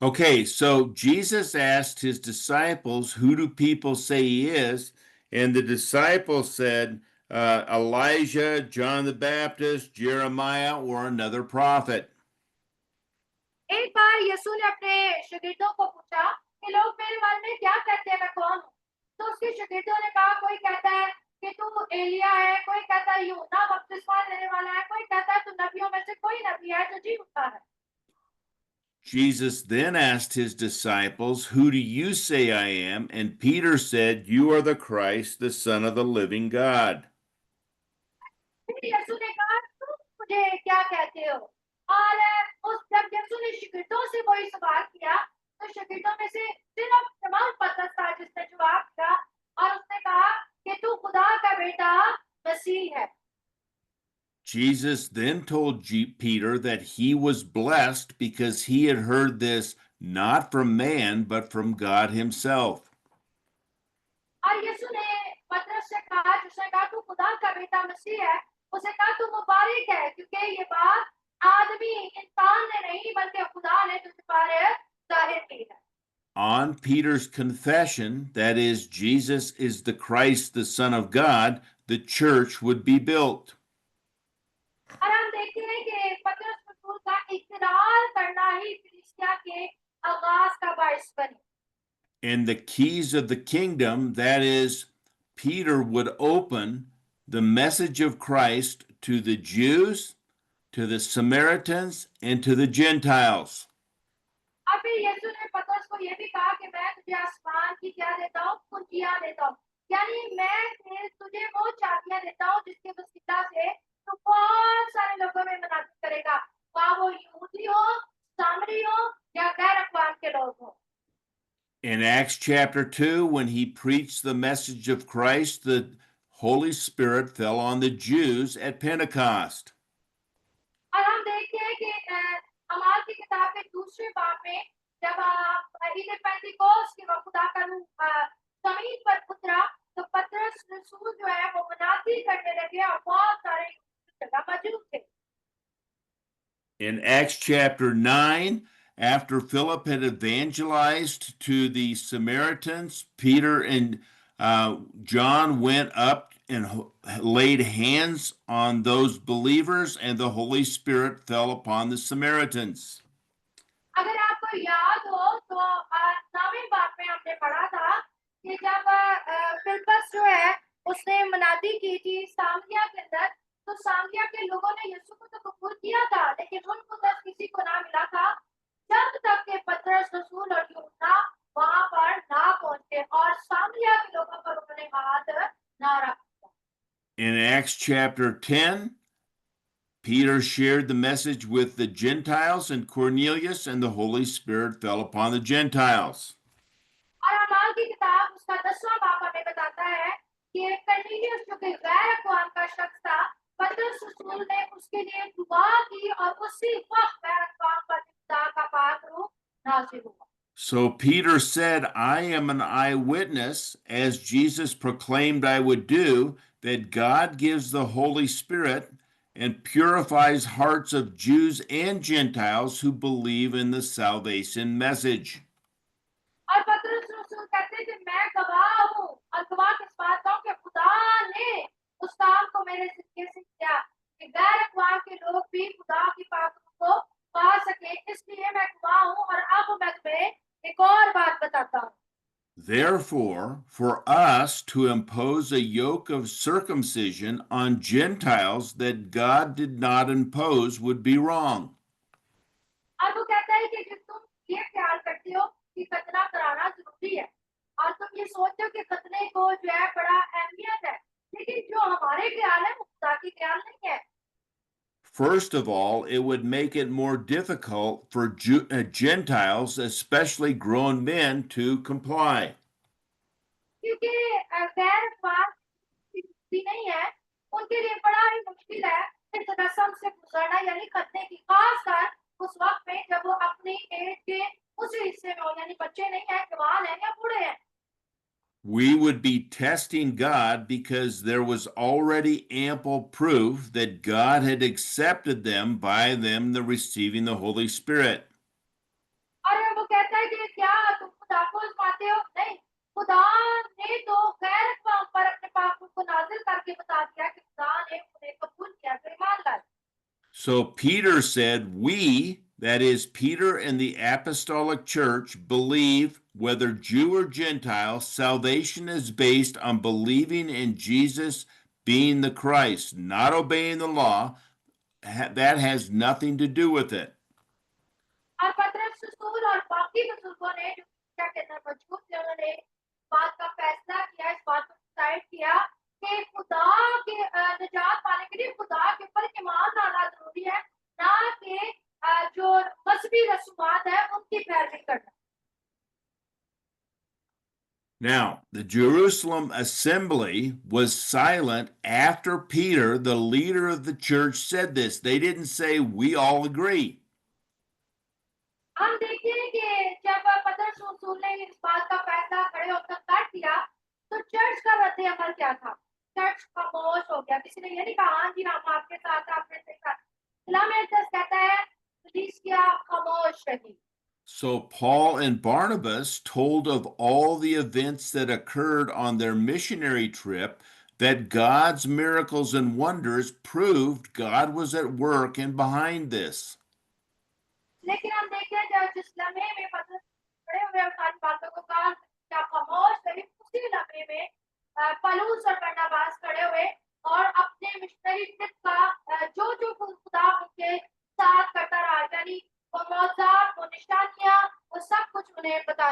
Okay, so Jesus asked his disciples, who do people say he is? And the disciples said, Elijah, John the Baptist, Jeremiah, or another prophet. एक बार यीशु ने अपने शागिर्दों को पूछा कि लोग मेरे बारे में क्या कहते हैं, मैं कौन हूँ? तो उसके शागिर्दों ने कहा कोई कहता है कि तू एलिया है, कोई कहता है यूहन्ना बपतिस्मा देने वाला है, कोई कहता है तू नबियों में से कोई नबी है जो जी उठा है। Jesus then asked his disciples, who do you say I am? And Peter said, you are the Christ, the Son of the living God. फिर यीशु ने कहा तुम मुझे क्या कहते हो? और उस जब यीशु ने शागिर्दों से वही सवाल किया तो शागिर्दों में से सिर्फ शमौन पतरस था जिसने जवाब दिया और उसने कहा कि तू खुदा का बेटा मसीह है। Jesus then told Peter that he was blessed because he had heard this not from man, but from God himself. और यीशु ने पतरस से कहा जिसने कहा तू खुदा का बेटा मसीह है, उसे कहा तू मुबारक है क्योंकि ये बात आदमी इंसान ने नहीं बल्कि खुदा ने तुझ पर जाहिर की है। On Peter's confession, that is, Jesus is the Christ, the Son of God, the church would be built. और हम देखते हैं कि पतरस रसूल का इकरार करना ही कलीसिया के आगाज का बायस बने। And the keys of the kingdom, that is, Peter would open the message of Christ to the Jews, to the Samaritans, and to the Gentiles. और फिर यीशु ने पतरस को ये भी कहा कि मैं तुझे आसमान की क्या देता हूँ, कुंजियां देता हूँ, यानी मैं तुझे वो चाबियां देता हूँ जिसके वसीला से तू बहुत सारे लोगों में मदद करेगा, वहाँ वो यहूदी हो, सामरी हो या गैर अकवाम के लोग हो। In Acts chapter 2, when he preached the message of Christ, the Holy Spirit fell on the Jews at Pentecost. और हम देखते हैं कि अमाल की किताब के दूसरे बाब में जब ईद पेंटिकोस्ट के वक्त खुदा का रूह जमीन पर उतरा तो पतरस रसूल जो है वो मनाती करने लगे और बहुत सारे जगह मौजूद थे। In Acts chapter 9, after Philip had evangelized to the Samaritans, Peter and John went up and laid hands on those believers, and the Holy Spirit fell upon the Samaritans. अगर आपको याद हो तो 9वें बाब में हमने पढ़ा था कि जब फिलिपस जो है उसने मनादी की थी सामरिया के अंदर, तो सामरिया के लोगों ने यीशु को तो कबूल किया था लेकिन उनको तो किसी को ना मिला था जब तक के पतरस रसूल और यूहन्ना वहां पर ना पहुंचे और सामरिया के लोगों पर उन्होंने हाथ ना रखा। In Acts chapter 10, Peter shared the message with the Gentiles and Cornelius, and the Holy Spirit fell upon the Gentiles. और अमाल की किताब उसका 10वां बाब हमें बताता है कि कर्नेलियस जो कि गैर अक़वाम का शख्स था, पतरस रसूल ने उसके लिए दुआ की और उसी वक्त गैर अक़वाम पर खुदा का पाक रूह नाज़िल हुआ। So Peter said, I am an eyewitness, as Jesus proclaimed I would do, that God gives the Holy Spirit and purifies hearts of Jews and Gentiles who believe in the salvation message. और पतरस रसूल कहते हैं कि मैं गवाह हूँ और गवाह किस बात का कि खुदा ने उस काम को मेरे ज़रिए से किया कि गैर अक़वाम के लोग भी खुदा की पाक रूह को पा सके, इसलिए मैं गवाह हूँ। और अब मैं तुम्हें एक और बात बताता हूँ। Therefore, for us to impose a yoke of circumcision on Gentiles that God did not impose would be wrong. और वो कहता है कि तुम ये ख्याल करते हो कि खतना कराना जरूरी है और तुम ये सोचते हो कि खतने को जो है बड़ा अहमियत है, लेकिन जो हमारे ख्याल है वो खुदा के ख्याल नहीं है। First of all, it would make it more difficult for Gentiles, especially grown men, to comply. क्योंकि गैर अखबार भी नहीं है, उनके लिए बड़ा ही मुश्किल है इस रस्म से गुजरना, यानी खतने की, खासकर उस वक्त में जब वो अपनी एज के उस हिस्से में हो, यानी बच्चे नहीं है, जवान है या बूढ़े हैं। We would be testing God because there was already ample proof that God had accepted them by them the receiving the Holy Spirit. और वो कहता है कि क्या तुम खुदा को आजमाते हो? नहीं, खुदा ने तो गैर अक़वाम पर अपने पाक रूह को नाज़िल करके बता दिया कि खुदा ने उन्हें कबूल किया, तो ईमान लाए। So Peter said, we, that is, Peter and the apostolic church, believe whether Jew or Gentile, salvation is based on believing in Jesus being the Christ, not obeying the law. That has nothing to do with it. और पतरस रसूल और बाकी बुजुर्गों ने जो क्या कहते हैं मजबूत थे, उन्होंने बात का फैसला किया, इस बात को डिसाइड किया कि खुदा के निजात पाने के लिए खुदा के ऊपर ईमान लाना जरूरी है, ना कि जो मजहबी रसूमात है उनकी पैरवी करना। Now, the Jerusalem assembly was silent after Peter, the leader of the church, said this. They didn't say, we all agree. हम देखते हैं कि जब पतरस रसूल ने इस बात का फैसला खड़े होकर कर दिया तो चर्च का रद्द अमल क्या था? चर्च खामोश हो गया, किसी ने ये नहीं कहा हाँ जी हम आपके साथ, आपने सही कहा। कलाम मुक़द्दस कहता है कलीसिया खामोश रही। So Paul and Barnabas told of all the events that occurred on their missionary trip, that God's miracles and wonders proved God was at work and behind this. लेकिन हम देखते हैं जब जिस लम्हे में पतरस खड़े हुए और सारी बातों को कहा क्या खामोश रही, उसी लम्हे में पौलुस और बरनबास खड़े हुए और अपने मिशनरी ट्रिप का जो खुदा उनके साथ करता रहा, यानी वो मौज़ात, वो निशानियां,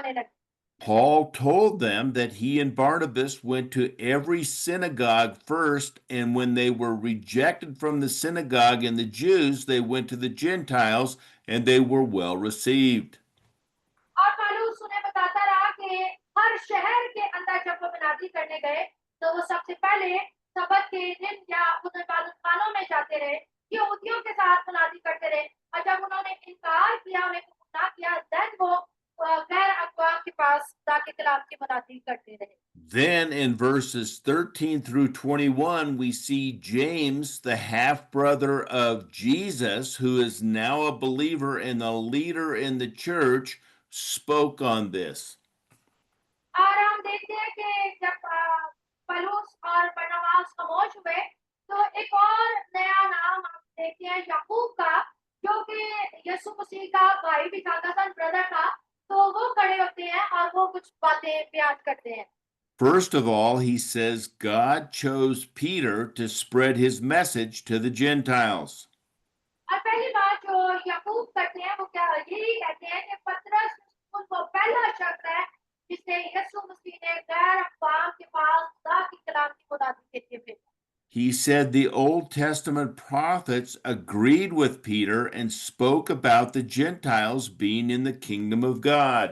जाने लगे। Paul told them that he and Barnabas went to every synagogue first, and when they were rejected from the synagogue and the Jews, they went to the Gentiles, and they were well received. और पौलुस उन्हें बताता रहा कि हर शहर के अंदर जब वो मनादी करने गए तो वो सबसे पहले सबत के दिन या उन इबादत खानों में जाते रहे, यहूदियों के साथ मनादी करते रहे, और जब उन्होंने इनकार किया, उन्हें कबूल ना किया, देन वो गैर अक़वाम के पास खुदा के कलाम की मनादी करते रहे। Then in verses 13 through 21, we see James, the half brother of Jesus, who is now a believer and a leader in the church, spoke on this. और हम देखते हैं कि जब पौलुस और बरनबास खामोश हुए तो एक और नया नाम हम देखते हैं याकूब का, जो कि यीशु मसीह का भाई भी था, कजन ब्रदर था, तो वो खड़े होते हैं और वो कुछ बातें बयान करते हैं। First of all, he says God chose Peter to spread his message to the Gentiles. और पहली बात जो याकूब करते हैं वो क्या यही कहते हैं कि पतरस वो पहला शख्स है जिसने यीशु मसीह ने गैर अक़वाम के पास खुदा की कलाम की मुनादी के लिए भेजा। He said the Old Testament prophets agreed with Peter and spoke about the Gentiles being in the kingdom of God.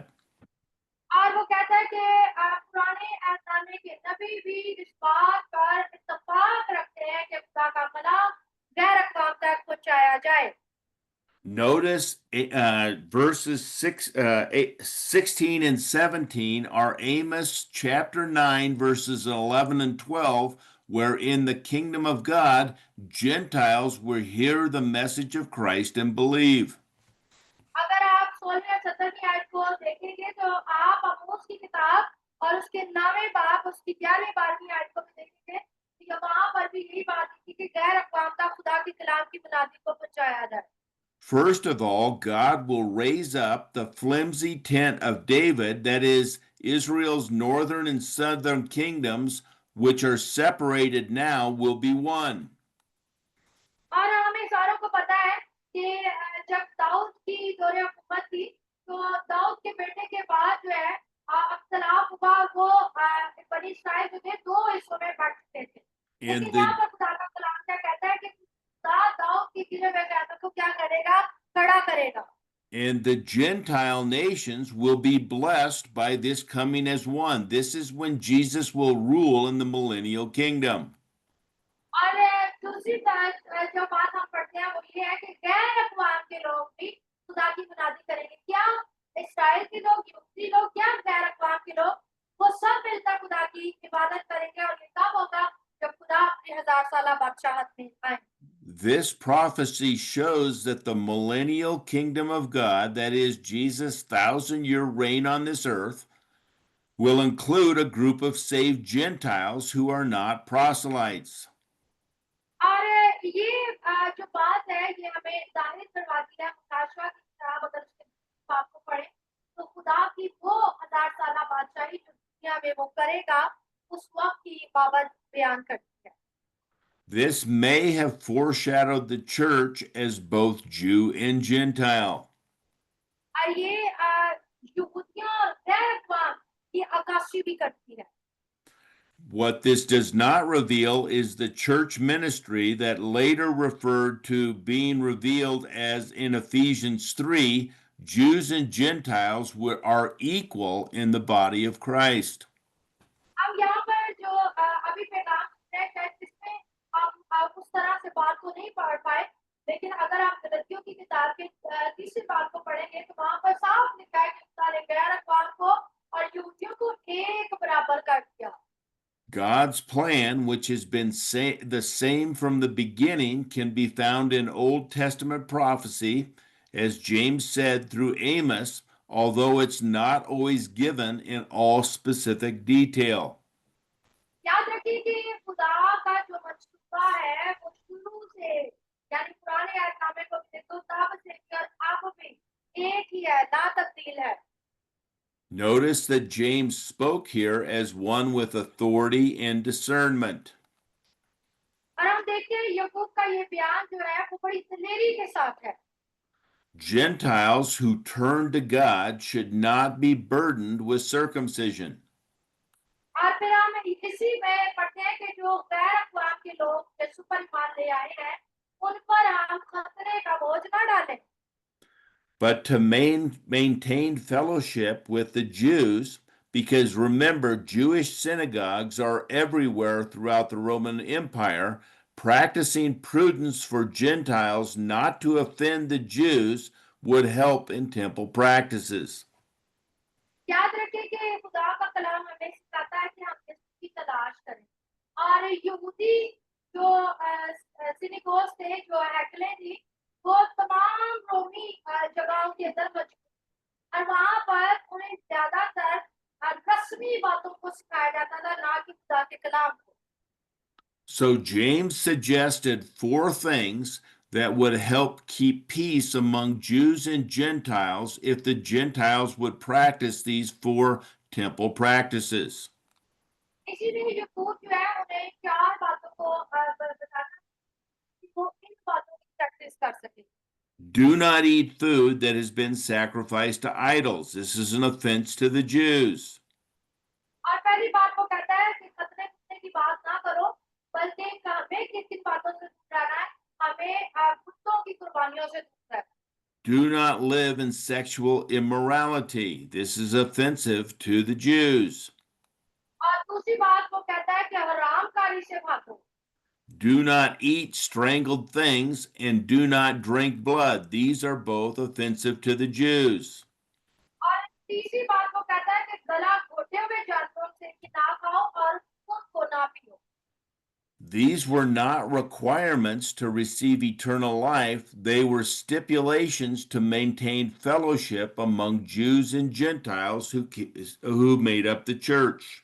और वो कहता है कि पुराने ऐलान के नबी भी इस बात पर इत्तेफाक रखते हैं कि खुदा का कलाम गैर अक़वाम तक पहुंचाया जाए। Notice verses 16 and 17 are Amos chapter 9, verses 11 and 12, where in the kingdom of God, Gentiles will hear the message of Christ and believe. अगर आप 16 और 17 आयत को देखेंगे तो आप आमोस की किताब और उसके 9वें बाब उसकी 11वीं 12वीं आयत को भी देखेंगे, तो वहां पर भी यही बात है कि गैर अक़वाम तक खुदा के कलाम की मुनादी को पहुंचाया जाए। First of all, God will raise up the flimsy tent of David, that is, Israel's northern and southern kingdoms, which are separated now, will be one. और हमें सारों को पता है कि जब दाऊद की दौरे हुकूमत थी तो दाऊद के बेटे के बाद जो है अख्तलाफ हुआ, वो बनी इस्राइल जो थे दो हिस्सों में बंट चुके थे। And लेकिन यहाँ the पर खुदा का कलाम क्या कहता है कि खुदा दाऊद की गिरे हुए क़यादत को क्या करेगा, खड़ा करेगा। And the Gentile nations will be blessed by this coming as one. This is when Jesus will rule in the millennial kingdom. और दूसरी बात जो बात हम पढ़ते हैं वो ये है कि गैर अक़वाम के लोग भी खुदा की मुनादी करेंगे। क्या इस्राएल के लोग, यहूदी लोग, क्या गैर अक़वाम के लोग, वो सब मिलकर खुदा की इबादत करेंगे, और ये तब होगा जब खुदा अपने 1000 साला बादशाहत में आए। This prophecy shows that the millennial kingdom of God, that is, Jesus' 1,000-year reign on this earth, will include a group of saved Gentiles who are not proselytes. और ये जो बात है ये हमें जाहिर करवाती है मुकाशवा की किताब, अगर उसके बाप को पढ़े तो खुदा की वो 1000 साला बादशाही जो दुनिया में वो करेगा उस वक्त की बाबत बयान करती है। This may have foreshadowed the church as both Jew and Gentile. और ये यहूदियों और गैर अक़वाम की अक्कासी भी करती है। What this does not reveal is the church ministry that later referred to being revealed as in Ephesians 3, Jews and Gentiles are equal in the body of Christ. अब यहाँ पर जो अभी पैगाम है शायद इसमें हम उस तरह से बात को नहीं पढ़ पाए, लेकिन अगर आप गलतियों की किताब के तीसरी बात को पढ़ेंगे तो वहां पर साफ लिखा है कि खुदा ने गैर अक़वाम को और यहूदियों को एक बराबर कर दिया। God's plan, which has been the same from the beginning, can be found in Old Testament prophecy, as James said through Amos, although it's not always given in all specific detail. याद रखिए कि खुदा का जो मंसूबा है वो शुरू से यानी पुराने अहदनामे को भी देखो तब से लेकर अब भी एक ही है, ना तब्दील है। Notice that James spoke here as one with authority and discernment. और हम देखते हैं याकूब का ये बयान जो है वो बड़ी दिलेरी के साथ है। Gentiles who turn to God should not be burdened with circumcision. और फिर हम इसी में पढ़ते हैं कि जो गैर अक़वाम के लोग यीशु पर ईमान ले आए हैं उन पर हम खतरे का बोझ न डालें, But to maintain fellowship with the Jews, because remember, Jewish synagogues are everywhere throughout the Roman Empire, practicing prudence for Gentiles not to offend the Jews would help in temple practices. याद रखें कि खुदा का कलाम हमें सिखाता है कि हम यीशु की तलाश करें और यहूदी जो सिनेगोग थे जो हैकलें थी वो तमाम रोमी जगहों के अंदर मौजूद और वहां पर उन्हें ज्यादातर रस्मी बातों को सिखाया जाता था ना कि खुदा के कलाम को। So James suggested four things that would help keep peace among Jews and Gentiles if the Gentiles would practice these four temple practices. इसीलिए यूट्यूब जो है उन्हें चार बातों को बताना कि वो इन बातों की प्रैक्टिस कर सके। Do not eat food that has been sacrificed to idols. This is an offense to the Jews. और पहली बात वो कहता है कि खतरे खुतरे की बात ना करो बल्कि हमें किन किन बातों से दूर रहना है, हमें कुत्तों की कुर्बानियों से दूर रहना है। Do not live in sexual immorality. This is offensive to the Jews. और दूसरी बात वो कहता है कि हरामकारी से भागो। Do not eat strangled things and do not drink blood. These are both offensive to the Jews. और तीसरी बात वो कहता है कि गला घोटे हुए जानवरों से कि ना खाओ और खून को ना पियो। These were not requirements to receive eternal life, they were stipulations to maintain fellowship among Jews and Gentiles who made up the church.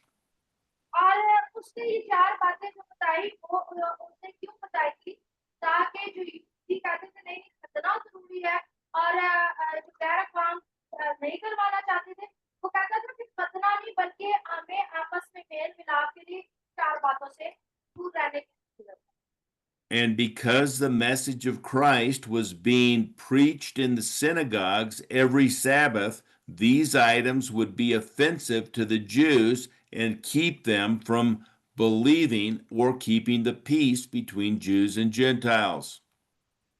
और उसने ये चार बातें जो बताई वो उसने क्यों बताई थी ताकि जो यहूदी कहते थे नहीं खतना जरूरी है और जो गैर अक़वाम नहीं करवाना चाहते थे वो कहता था कि खतना नहीं बल्कि हमें आपस में मेल मिलाप के लिए चार बातों से दूर रहने की जरूरत है। And because the message of Christ was being preached in the synagogues every Sabbath, these items would be offensive to the Jews and keep them from believing or keeping the peace between Jews and Gentiles.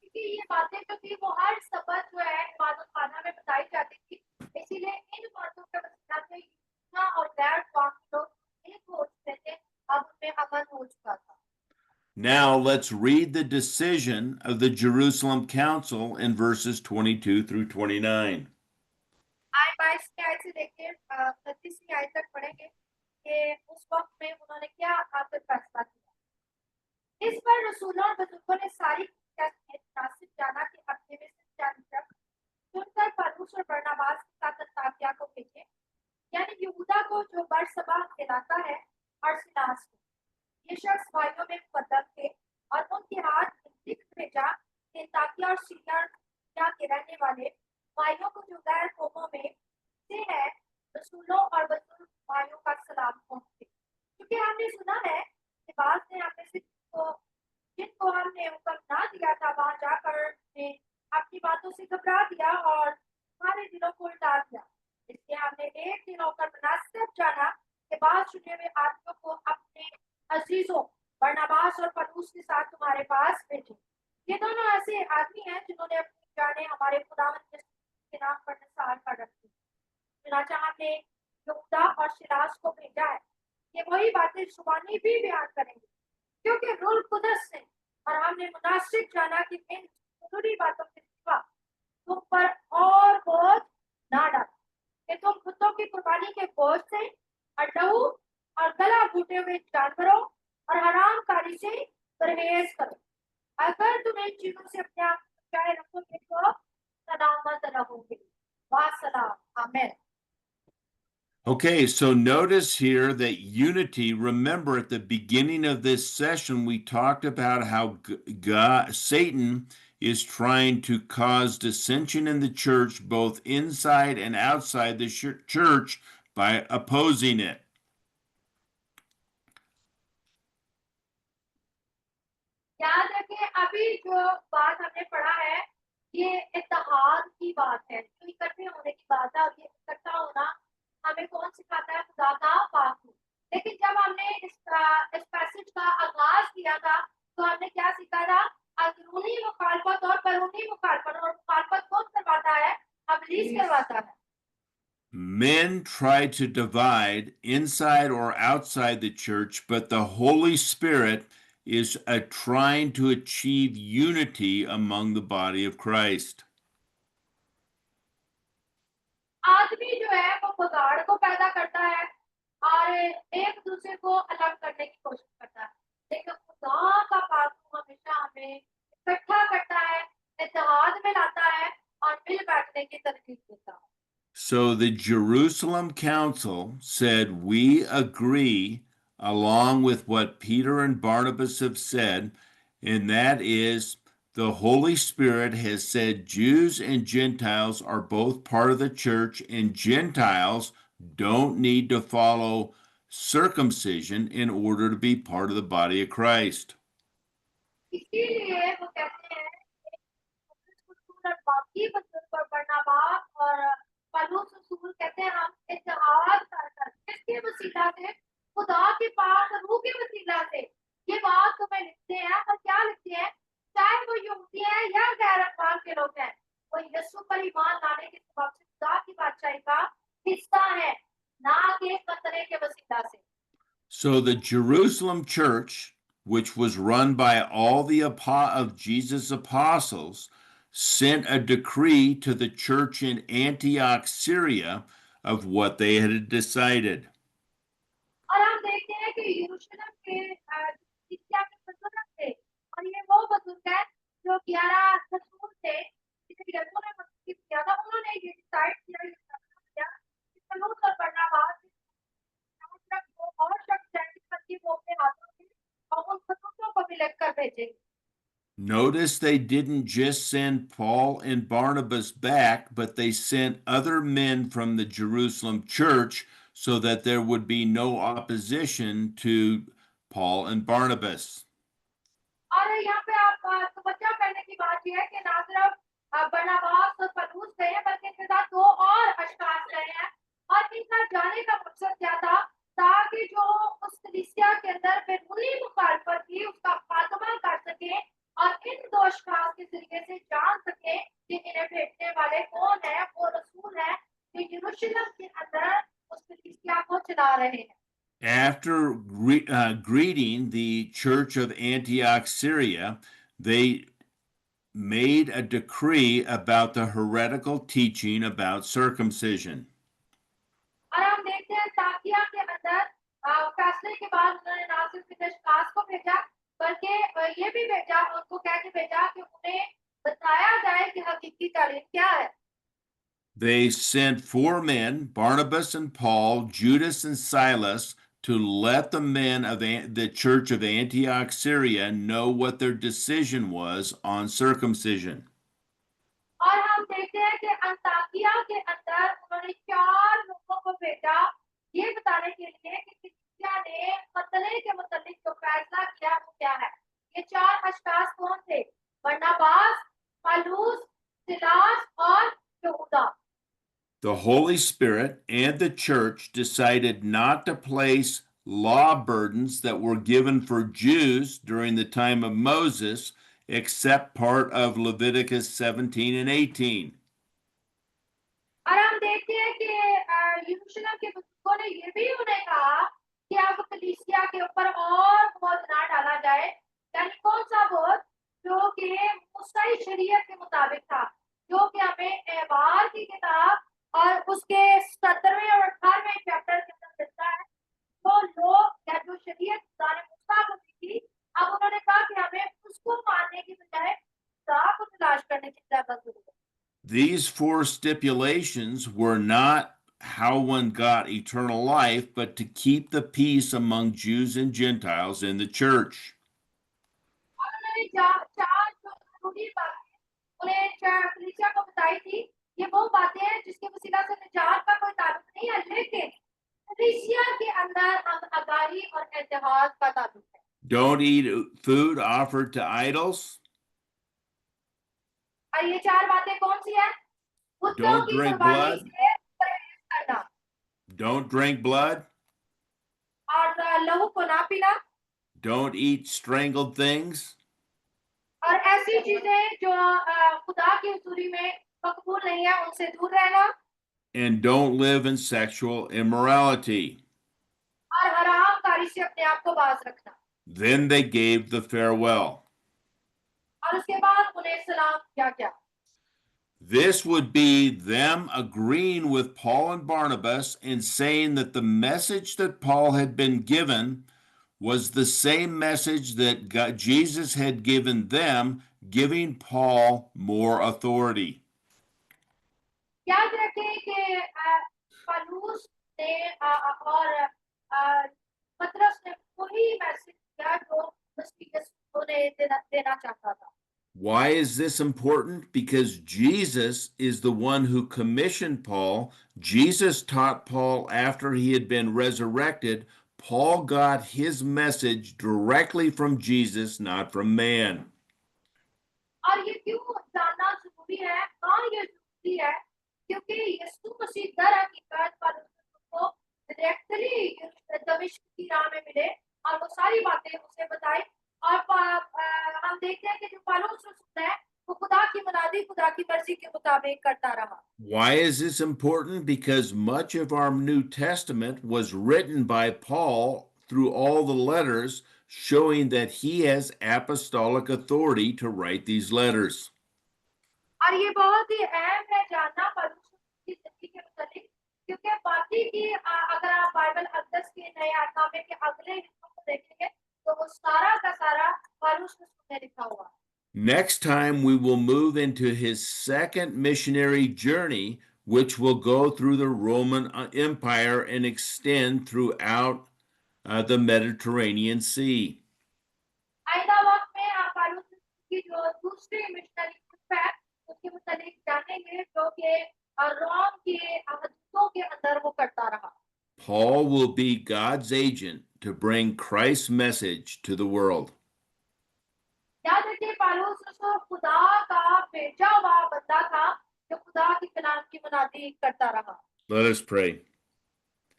क्योंकि ये बातें जो थी वो हर सबत जो है इबादत खाना में बताई जाती थी, इसीलिए इन बातों के वसीला से यहूदियों और गैर अक़वाम के लोग एक हो चुके थे, अब उनमें अमन हो चुका था। Now let's read the decision of the Jerusalem Council in verses 22 through 29. आय 22 की आयत से लेके 32वीं आयत तक पढ़ेंगे कि उस वक्त में उन्होंने क्या आखिर फैसला किया। इस पर रसूलों और बुजुर्गों ने सारी नासिब जाना कि अपने में से 40 चुनकर पौलुस और बरनबास के साथ अन्ताकिया को भेजे, यानी यहूदा को जो बरसबा कहलाता है और सिलास को। ये शख्स भाइयों में मुकद्दम थे और उनके हाथ लिख भेजा कि अन्ताकिया और सीरिया के रहने वाले भाइयों को जो गैर कौमों में से है रसूलों और बुजुर्ग भाइयों का सलाम पहुंचे, क्योंकि हमने सुना है कि बाद ने हमें से जिनको हमने हुक्म ना दिया था वहां जाकर ने अपनी बातों से घबरा दिया और हमारे दिलों को उल्टा दिया, इसलिए हमने एक दिन होकर मुनासिब जाना के बाद चुने हुए आदमियों को अपने अजीजों बरनबास और पौलुस के साथ तुम्हारे पास भेजे। ये दोनों ऐसे आदमी हैं जिन्होंने अपनी जाने हमारे खुदावंद के नाम पर निसार कर रखी। चुनाचा हमने यहूदा और सिलास को भेजा है, ये वही बातें जुबानी भी बयान करेंगे, क्योंकि रूह कुदस ने और हमने मुनासिब जाना कि इन जरूरी बातों के सिवा तुम पर और बोझ ना डाल कि तुम कुत्तों की कुर्बानी के बोझ से और लहू और गला घुटे हुए जानवरों और हरामकारी से परहेज करो। अगर तुम इन चीजों से अपने आप बचाए रखोगे तो सलामत रहोगे। वासलाम। आमीन। Okay, so notice here that unity, remember at the beginning of this session, we talked about how Satan is trying to cause dissension in the church, both inside and outside the church, by opposing it. याद रखें अभी जो बात हमने पढ़ा है ये इत्तेहाद की बात है, जो इकट्ठे होने की बात है। और ये इकट्ठा होना हमें कौन सिखाता है? खुदा का पाक। लेकिन जब हमने इस पैसेज का आगाज किया था, तो हमने क्या सीखा था? अंदरूनी मुखालफत और बैरूनी मुखालफत। और मुखालफत कौन करवाता है? इब्लीस करवाता है। Men try to divide inside or outside the church, but the Holy Spirit is trying to achieve unity among the body of Christ. आदमी जो है वो बगाड़ को पैदा करता है और एक दूसरे को अलग करने की कोशिश करता है। लेकिन खुदा का पाक हमेशा हमें इकट्ठा करता है, इत्तेहाद में लाता है और मिल बैठने की तरकीब देता है। So the Jerusalem Council said, "We agree along with what Peter and Barnabas have said, and that is the Holy Spirit has said Jews and Gentiles are both part of the church, and Gentiles don't need to follow circumcision in order to be part of the body of Christ." इसीलिए वो कहते हैं कि रसूल और बाकी बुजुर्ग और बरनबास और पौलुस रसूल कहते हैं हम इत्तेहाद कर किसके वसीला से? खुदा के पास रूह के वसीला से। ये बात तुम्हें लिखते हैं, पर क्या लिखते हैं? चाहे वो यहूदी है या गैर अकवाम के लोग हैं, वो यीशु पर ईमान लाने के सबब से खुदा की बादशाही का हिस्सा है, ना कि खतरे के वसीला से। So the Jerusalem church, which was run by all the of Jesus' apostles, sent a decree to the church in Antioch, Syria, of what they had decided. और हम देखते हैं कि यरूशलेम के शिक्षा के बुजुर्ग थे, और ये वो बुजुर्ग है जो 11 रसूल थे, जिन्हें यीशु ने मसीह किया था। उन्होंने ये डिसाइड किया, ये फैसला किया कि पौलुस और बरनबास को और शक्ति मसीह को अपने हाथों में और उन खतूतों को भी लिखकर भेजेंगे। Notice they didn't just send Paul and Barnabas back, but they sent other men from the Jerusalem church so that there would be no opposition to Paul and Barnabas. और यहाँ पे आप तवज्जो करने की बात यह है कि ना सिर्फ बरनबास और पौलुस गए हैं, बल्कि इनके साथ 2 और अशखास गए हैं। और इनका जाने का मकसद क्या था? ताकि जो उस कलीसिया के अंदर बैरूनी मुखालफत थी, उसका खात्मा कर सके और इन 2 अशखास के जरिए से जान सके कि इन्हें भेजने वाले कौन है। वो रसूल है जो यरूशलेम के अंदर उस कलीसिया को चला रहे हैं। After greeting the church of Antioch, Syria, they made a decree about the heretical teaching about circumcision. और हम देखते हैं ताकिया के अंदर फैसले के बाद उन्होंने ना सिर्फ विदेशकास को भेजा, बल्कि ये भी भेजा, उनको कह के भेजा कि उन्हें बताया जाए कि हकीकी तालीम क्या है। They sent 4 men, Barnabas and Paul, Judas and Silas, to let the men of the church of Antioch, Syria, know what their decision was on circumcision. और हम देखते हैं कि अंताकिया के अंदर उन्होंने 4 लोगों को भेजा, ये बताने के लिए कि कलीसिया ने खतने के मुताबिक जो फैसला किया वो क्या है। ये 4 अशखास कौन थे? बरनबास, पौलुस, सिलास और यहूदा। The Holy Spirit and the church decided not to place law burdens that were given for Jews during the time of Moses, except part of Leviticus 17 and 18. और हम देखते हैं कि यरूशलेम के बुजुर्गों ने ये भी उन्हें कहा कि अब कलीसिया के ऊपर और बोझ ना डाला जाए। यानी कौन सा बोझ? जो कि मूसाई शरीयत के मुताबिक था, जो कि हमें एहबार की किताब और उसके 17वें और 18वें चैप्टर के अंदर मिलता है। जो लोग या जो शरीयत खुदा ने मूसा को दी थी, अब उन्होंने कहा कि हमें उसको मानने की बजाय खुदा को तलाश करने की ज्यादा जरूरत है। These 4 stipulations were not how one got eternal life, but to keep the peace among Jews and Gentiles in the church. और उन्होंने चार जो जरूरी बातें उन्हें कलीसिया को बताई थी, ये वो बातें हैं जिसके वसीला से निजात का कोई ताल्लुक नहीं है, लेकिन कलीसिया के अंदर हम आगाही और इत्तेहाद का ताल्लुक है। Don't eat food offered to idols. और ये 4 बातें कौन सी है? कुत्तों Don't की drink कुर्बानी blood. से परहेज करना Don't drink blood. और लहू को ना पीना Don't eat strangled things. और ऐसी चीजें जो खुदा की हुजूरी में मकबूल नहीं है उनसे दूर रहना And don't live in sexual immorality. और हरामकारी से अपने आप को बाज रखना। Then they gave the farewell. और उसके बाद उन्हें सलाम किया गया। This would be them agreeing with Paul and Barnabas and saying that the message that Paul had been given was the same message that Jesus had given them, giving Paul more authority. याद रखें कि पौलुस ने और पतरस ने वही message दिया जो मसीह यीशु ने देना चाहता था। Why is this important? Because Jesus is the one who commissioned Paul. Jesus taught Paul after he had been resurrected. Paul got his message directly from Jesus, not from man. और ये क्यों जानना जरूरी है? हाँ ये जरूरी है क्योंकि यीशु मसीह दर हकीकत पौलुस को डायरेक्टली दमिश्क की राह में मिले और वो सारी बातें उसे बताई और हम देखते हैं कि जो पौलुस रसूल है वो खुदा की मुनादी खुदा की मर्जी के मुताबिक करता रहा। Why is this important? Because much of our New Testament was written by Paul through all the letters, showing that he has apostolic authority to write these letters. और ये बहुत ही अहम है जानना पौलुस की जिंदगी के मुताबिक क्योंकि बाकी की अगर आप बाइबल अक़दस के नए नामे के अगले हिस्सों को देखेंगे तो वो सारा का सारा पौलुस ने लिखा हुआ। Next time, we will move into his second missionary journey, which will go through the Roman Empire and extend throughout the Mediterranean Sea. आइंदा वक्त में आप पौलुस की जो दूसरी मिशनरी ट्रिप है उसके मुताबिक जानेंगे जो कि रोम के हदूदों के अंदर वो करता रहा। Paul will be God's agent to bring Christ's message to the world. याद रखिए पौलुस रसूल खुदा का भेजा हुआ बंदा था जो खुदा की कलाम की मुनादी करता रहा। Let us pray.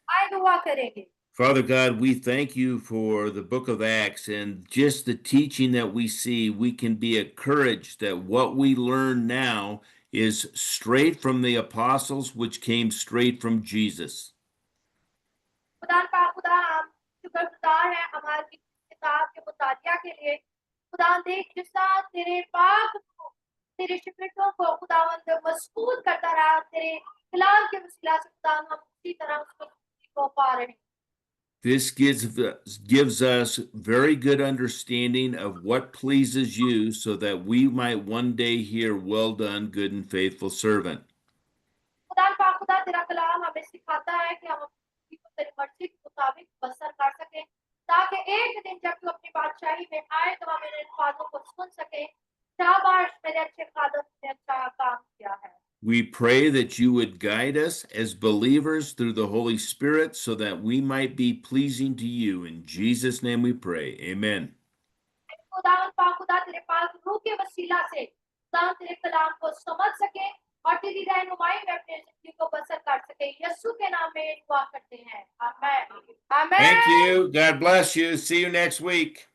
आए दुआ करेंगे। Father God, we thank you for the book of Acts and just the teaching that we see. We can be encouraged that what we learn now is straight from the apostles, which came straight from Jesus. खुदा का खुदा हम शुक्रगुजार हैं हमारी किताब के मुतालिया के लिए। खुदा देख जिसका तेरे पाक को तेरे शिफारिशों को खुदावंद मजबूत करता रहा तेरे कलाम के वसीला से खुदा हम उसी तरह उसको पा रहे हैं। This gives us very good understanding of what pleases you so that we might one day hear, well done, good and faithful servant. खुदा पाक खुदा तेरा कलाम हमें सिखाता है कि हम अपनी तेरी मर्जी के मुताबिक बसर कर सकें ताकि एक दिन जब तू अपनी बादशाही में आए तो हम मेरे बातों को सुन सकें। शाबाश मेरे अच्छे खादम ने अच्छा काम किया है। We pray that you would guide us as believers through the Holy Spirit so that we might be pleasing to you. In Jesus' name we pray. Amen. खुदा पाक खुदा तेरे पास रूह के वसीला से खुदा तेरे कलाम को समझ सके और तेरी रहनुमाई में अपनी जिंदगी को बसर कर सके। यीशु के नाम में दुआ करते हैं। आमीन। आमीन। Thank you. God bless you. See you next week.